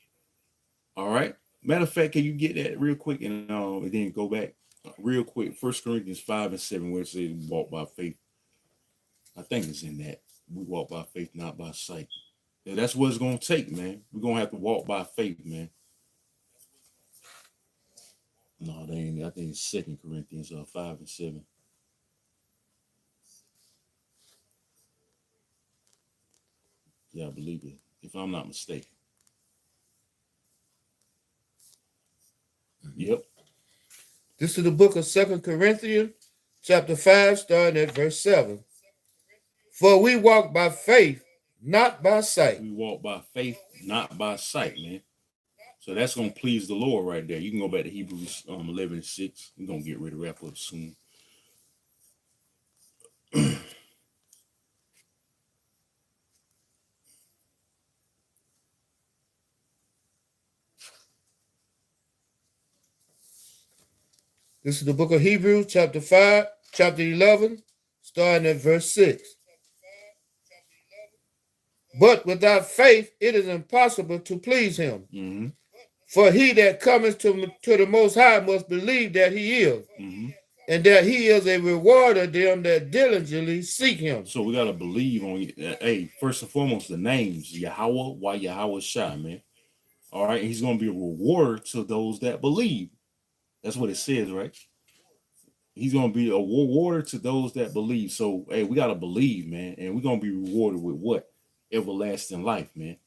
All right. Matter of fact, can you get that real quick and then go back real quick? 1 Corinthians 5:7, where it says we walk by faith. I think it's in that. We walk by faith, not by sight. Yeah, that's what it's gonna take, man. We're gonna have to walk by faith, man. No, they ain't. I think it's 2 Corinthians 5:7. Yeah, I believe it, if I'm not mistaken. Yep. This is the book of 2 Corinthians, chapter 5, starting at verse 7. For we walk by faith, not by sight. We walk by faith, not by sight, man. So that's going to please the Lord right there. You can go back to Hebrews 11:6. We're going to get ready to wrap up soon. This is the book of Hebrews, chapter 5, chapter 11, starting at verse 6. But without faith, it is impossible to please him. Mm-hmm. For he that cometh to the Most High must believe that he is, Mm-hmm. and that he is a rewarder of them that diligently seek him. So we got to believe on, hey, first and foremost, the names, Yahweh, why Yahweh Shai, man. All right, he's going to be a rewarder to those that believe. That's what it says, right? He's going to be a rewarder to those that believe. So, hey, we got to believe, man. And we're going to be rewarded with what? Everlasting life, man.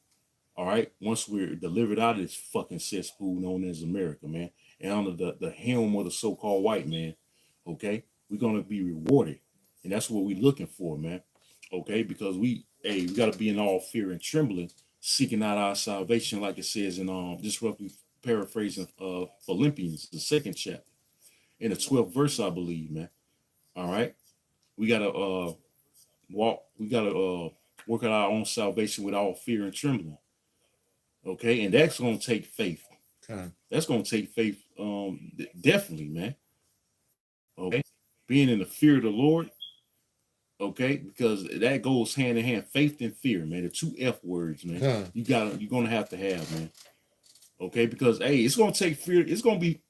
All right. Once we're delivered out of this fucking cesspool known as America, man, and under the helm of the so-called white man, okay, we're going to be rewarded. And that's what we're looking for, man. Okay. Because we got to be in all fear and trembling, seeking out our salvation, like it says in, just roughly paraphrasing Philippians, the 2nd chapter. In the 12th verse, I believe, man. All right. We gotta work out our own salvation with all fear and trembling. Okay, and that's gonna take faith. Okay. That's gonna take faith, definitely, man. Okay. Being in the fear of the Lord, okay, because that goes hand in hand, faith and fear, man. The 2 F words, man. Okay. You're gonna have to have, man. Okay, because hey, it's gonna take fear, it's gonna be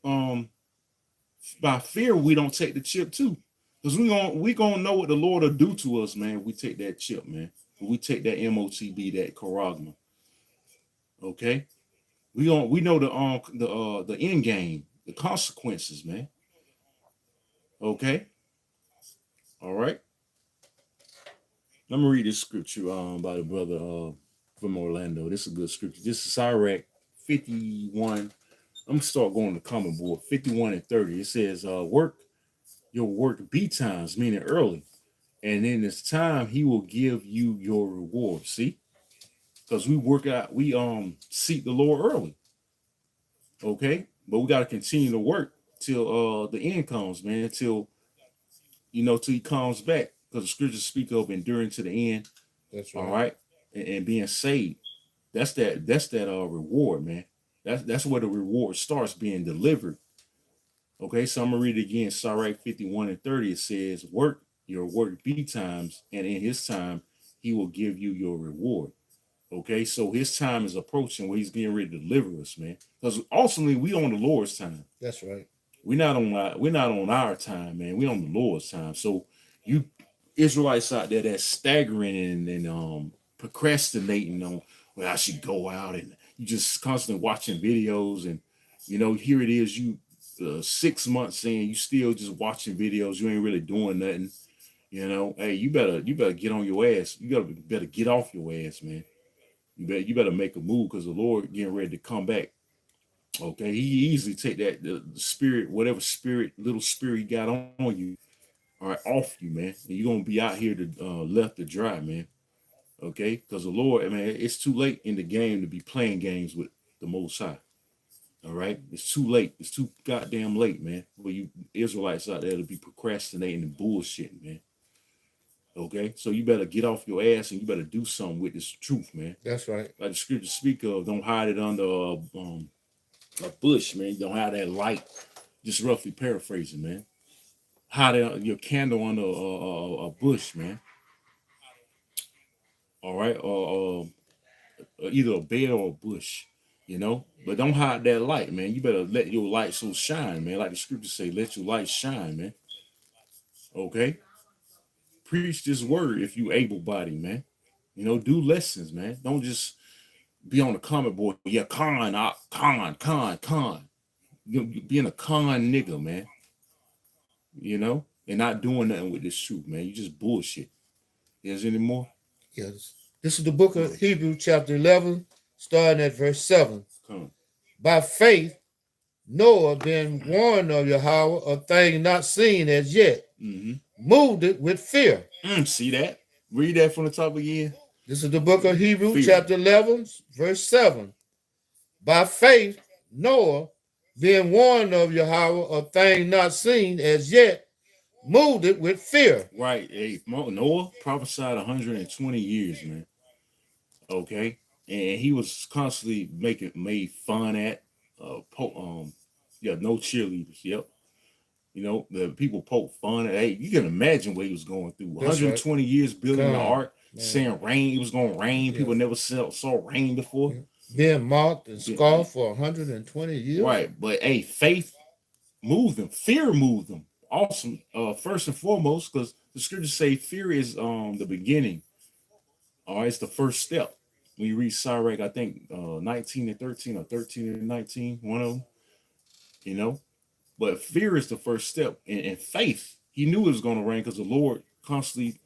by fear we don't take the chip too. Because we gonna know what the Lord will do to us, man. If we take that chip, man. If we take that MOTB, that charagma. Okay, we know the end game, the consequences, man. Okay, all right. Let me read this scripture by the brother from Orlando. This is a good scripture. This is Sirach 51. I'm gonna start going to common board 51 and 30. It says, work your work B times, meaning early. And in this time, he will give you your reward. See, because we seek the Lord early. Okay, but we got to continue to work till the end comes, man. Till till he comes back, because the scriptures speak of enduring to the end. That's right. All right, and being saved. That's that reward, man. That's where the reward starts being delivered. Okay, so I'm gonna read it again. Sirach 51 and 30. It says, work your work B times, and in his time he will give you your reward. Okay, so his time is approaching where he's getting ready to deliver us, man. Because ultimately we on the Lord's time. That's right. We're not on our time, man. We're on the Lord's time. So you Israelites out there that's staggering and procrastinating on, well, I should go out, and you just constantly watching videos, and here it is, you 6 months in, you still just watching videos, you ain't really doing nothing. Hey, you better get on your ass. You better get off your ass, man. You better make a move, because the Lord getting ready to come back. Okay, he easily take that the spirit, whatever spirit, little spirit he got on you, all right, off you, man. And you're gonna be out here to left to dry, man. Okay, because the Lord, man, it's too late in the game to be playing games with the Most High. All right, it's too late. It's too goddamn late, man. For you Israelites out there to be procrastinating and bullshitting, man. Okay, so you better get off your ass and you better do something with this truth, man. That's right. Like the scriptures speak of, don't hide it under a bush, man. You don't have that light. Just roughly paraphrasing, man. Hide your candle under a bush, man. All right, or either a bed or a bush, But don't hide that light, man. You better let your light so shine, man. Like the scriptures say, let your light shine, man. Okay. Preach this word if you able-bodied, man. Do lessons, man. Don't just be on the comment board. Yeah, con. Being a con nigga, man. And not doing nothing with this truth, man. You just bullshit. Is any more? Yes. This is the book of Hebrews, chapter 11, starting at verse 7. By faith, Noah, being warned of Yahweh of things not seen as yet, moved it with fear. See that? Read that from the top again. This is the book of Hebrews, chapter 11, verse 7. By faith, Noah, being warned of Yahweh of things not seen as yet, moved it with fear. Right. Hey, Noah prophesied 120 years, man. Okay. And he was constantly made fun at. No cheerleaders. Yep. You know, the people poke fun at. Hey, you can imagine what he was going through. That's 120 years building the God, ark, saying rain, it was going to rain. Yeah. People never saw rain before. Being mocked and scoffed for 120 years. Right, but hey, faith moved them. Fear moved them. Awesome. First and foremost, because the scriptures say fear is the beginning. All right, it's the first step. When you read Sirach, I think 19 and 13 or 13 and 19, one of them. You know, but fear is the first step. And faith, he knew it was going to rain because the Lord constantly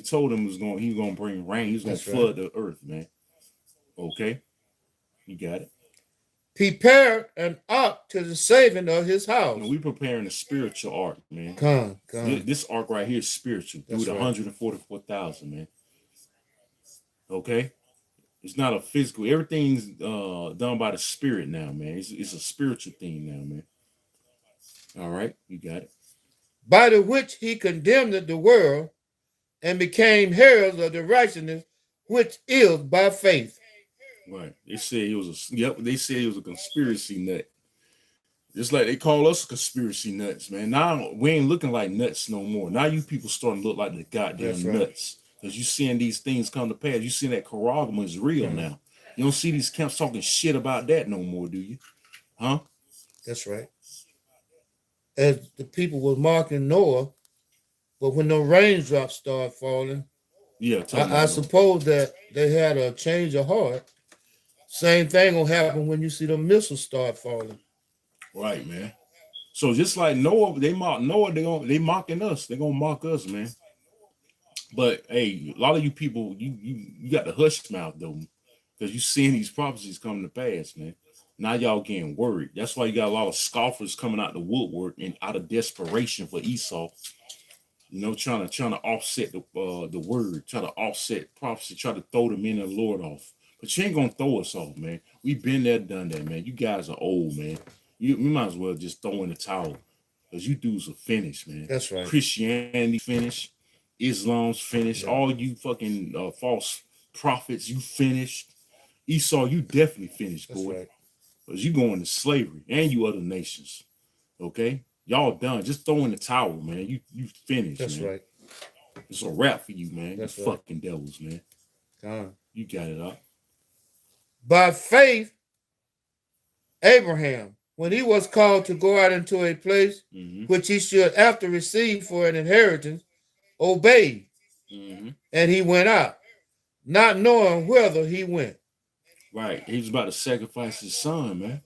told him he was going to bring rain. He was going to flood the earth, man. Okay, you got it. Prepare an ark to the saving of his house. We preparing a spiritual ark, man. Come. This ark right here is spiritual. Through the 144,000, man. Okay, it's not a physical. Everything's done by the spirit now, man. It's a spiritual thing now, man. All right, you got it. By the which he condemned the world and became heralds of the righteousness which is by faith. Right. They said he was they said he was a conspiracy nut. Just like they call us conspiracy nuts, man. Now we ain't looking like nuts no more. Now you people starting to look like the goddamn nuts. Because you seeing these things come to pass. You seeing that Karagma is real now. You don't see these camps talking shit about that no more, do you? Huh? That's right. As the people were mocking Noah, but when the raindrops started falling, yeah, I suppose that they had a change of heart. Same thing will happen when you see the missiles start falling. Right, man. So just like Noah, they mock Noah, they mocking us. They gonna mock us, man. But hey, a lot of you people, you got the hush mouth though, because you seeing these prophecies coming to pass, man. Now y'all getting worried. That's why you got a lot of scoffers coming out the woodwork and out of desperation for Esau. You know, trying to offset the word, try to offset prophecy, try to throw the men of the Lord off. But you ain't gonna throw us off, man. We've been there, done that, man. You guys are old, man. We might as well just throw in the towel, because you dudes are finished, man. That's right. Christianity finished, Islam's finished. All you fucking false prophets, you finished. Esau, you definitely finished, boy. Because you going to slavery, and you other nations. Okay? Y'all done. Just throw in the towel, man. You finished. That's man. Right. It's a wrap for you, man. That's you fucking devils, man. You got it up. By faith, Abraham, when he was called to go out into a place which he should after receive for an inheritance, obeyed. And he went out, not knowing whither he went. Right. He was about to sacrifice his son, man.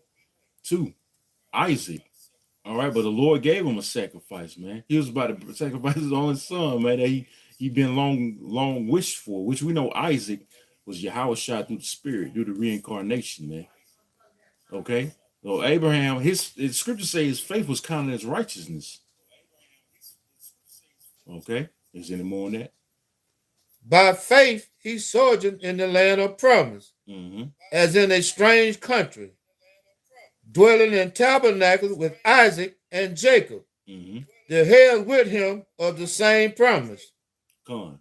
Too. Isaac. All right, but the Lord gave him a sacrifice, man. He was about to sacrifice his only son, man, that he been long wished for, which we know Isaac was Yahweh shot through the spirit, through the reincarnation, man. Okay? So Abraham, his scripture says his faith was counted as righteousness. Okay? Is there any more on that? By faith, he sojourned in the land of promise, as in a strange country, dwelling in tabernacles with Isaac and Jacob, the heirs with him of the same promise. Come on.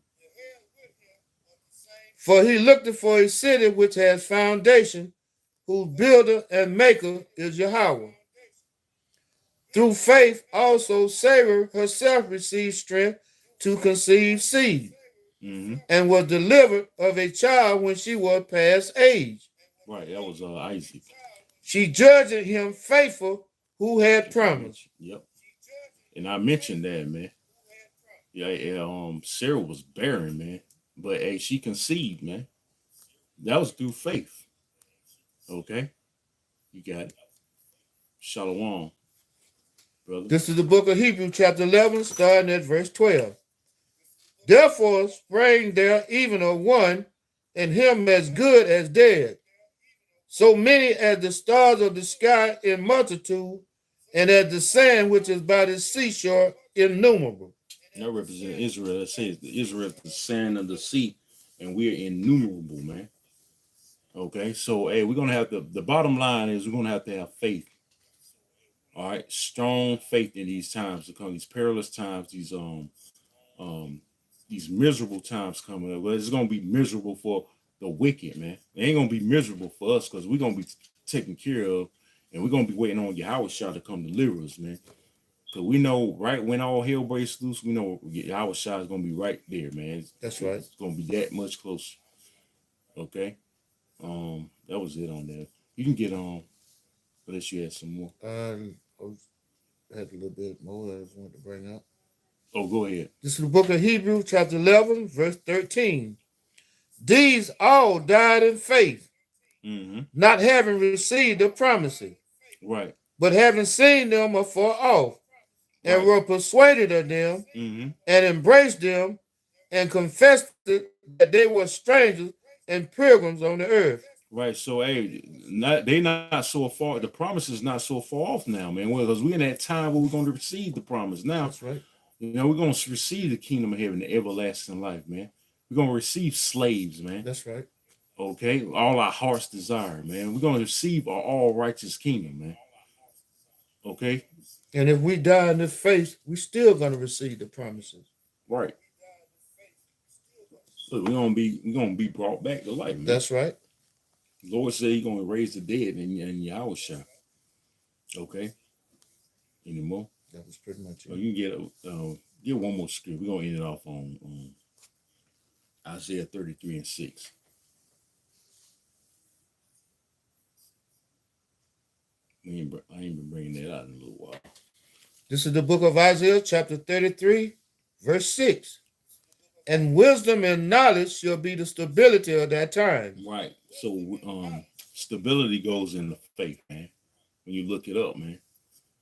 For he looked for a city which has foundation, whose builder and maker is Yahweh. Through faith also Sarah herself received strength to conceive seed, and was delivered of a child when she was past age. Right, that was Isaac. She judged him faithful who had promised. Yep. And I mentioned that, man. Yeah, Sarah was barren, man. But hey, she conceived, man. That was through faith. Okay? You got it. Shalom, brother. This is the book of Hebrews, chapter 11, starting at verse 12. Therefore sprang there even of one, and him as good as dead, so many as the stars of the sky in multitude, and as the sand which is by the seashore innumerable. That represents Israel. It says the Israel is the sand of the sea, and we're innumerable, man. Okay, so hey, we're gonna have the bottom line is we're gonna have to have faith. All right, strong faith in these times to come, these perilous times, these miserable times coming up. Well, it's gonna be miserable for the wicked, man. It ain't gonna be miserable for us because we're gonna be taken care of, and we're gonna be waiting on Yahweh Shah to come deliver us, man. Cause we know right when all hell breaks loose, we know our shot is gonna be right there, man. That's right. It's gonna be that much closer. Okay. That was it on there. You can get on, unless you had some more. I had a little bit more I just wanted to bring up. Oh, go ahead. This is the book of Hebrews, chapter 11, verse 13. These all died in faith, not having received the promises, right, but having seen them afar off, and were persuaded of them, and embraced them, and confessed that they were strangers and pilgrims on the earth. Right. So, hey, they not so far. The promise is not so far off now, man. Because we're in that time where we're going to receive the promise now. That's right. You know, we're going to receive the kingdom of heaven, the everlasting life, man. We're going to receive slaves, man. That's right. Okay. All our heart's desire, man. We're going to receive our all righteous kingdom, man. Okay. And if we die in this faith, we still going to receive the promises. Right. Look, we're gonna be brought back to life, man. That's right. The Lord said He's gonna raise the dead in Yahushua. Okay. Any more? That was pretty much it. You can get one more script. We're gonna end it off on Isaiah 33 and 6. I ain't been bringing that out in a little while. This is the book of Isaiah, chapter 33, verse 6. And wisdom and knowledge shall be the stability of that time. Right. So stability goes in the faith, man. When you look it up, man.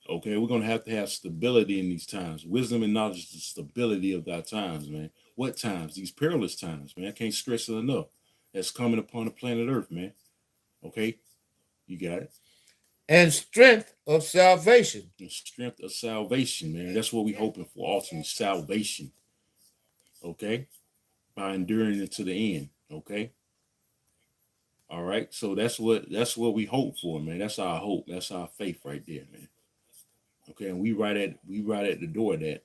Okay, we're gonna have to have stability in these times. Wisdom and knowledge is the stability of our times, man. What times? These perilous times, man. I can't stress it enough. That's coming upon the planet Earth, man. Okay, you got it. And strength of salvation. The strength of salvation, man. That's what we're hoping for. Ultimately, salvation. Okay, by enduring it to the end. Okay. All right. So that's what we hope for, man. That's our hope. That's our faith right there, man. Okay, and we right at the door of that.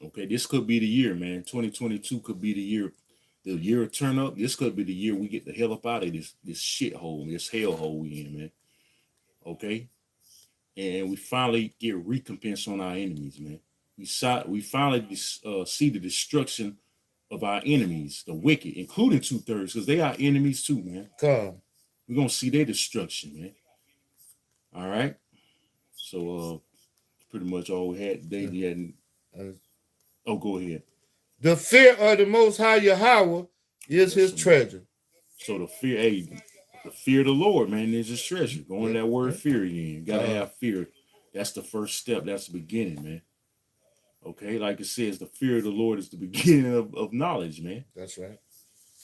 Okay, this could be the year, man. 2022 could be the year of turn up. This could be the year we get the hell up out of this shithole, this hellhole we in, man. Okay, and we finally get recompense on our enemies, man. We finally see the destruction of our enemies, the wicked, including 2/3, because they are enemies too, man. Come. We're gonna see their destruction, man. All right. So pretty much all we had today. We hadn't. Go ahead. The fear of the Most High Yahweh is His treasure. So the fear of the Lord, man, is His treasure. Going to that word fear again. You gotta have fear. That's the first step. That's the beginning, man. Okay, like it says, the fear of the Lord is the beginning of knowledge, man. That's right.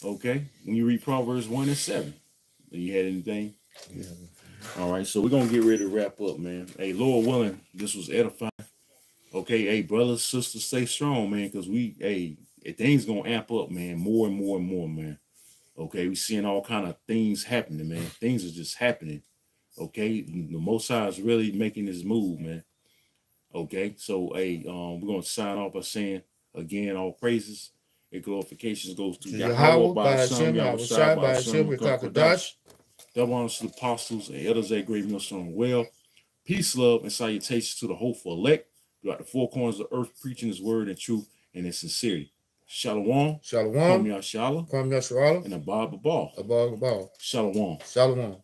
Okay, when you read Proverbs 1 and 7, you had anything? Yeah. All right, so we're gonna get ready to wrap up, man. Hey, Lord willing, this was edifying. Okay, hey, brothers, sisters, stay strong, man, because things gonna amp up, man, more and more and more, man. Okay, we seeing all kind of things happening, man. Things are just happening. Okay, the Most High is really making his move, man. Okay, so hey, we're gonna sign off by saying again, all praises and glorifications goes to Yahweh by Hashem, Yahushua by Hashem, Kakadash. Double honors to the apostles and elders at Great Millstone well. Peace, love, and salutations to the hopeful elect throughout the four corners of the earth, preaching his word in truth and in sincerity. Shalom. Shalom. Kwam Yashala. Kwam Yashala. And Abba Babal. Abba Babal. Shalom. Shalom.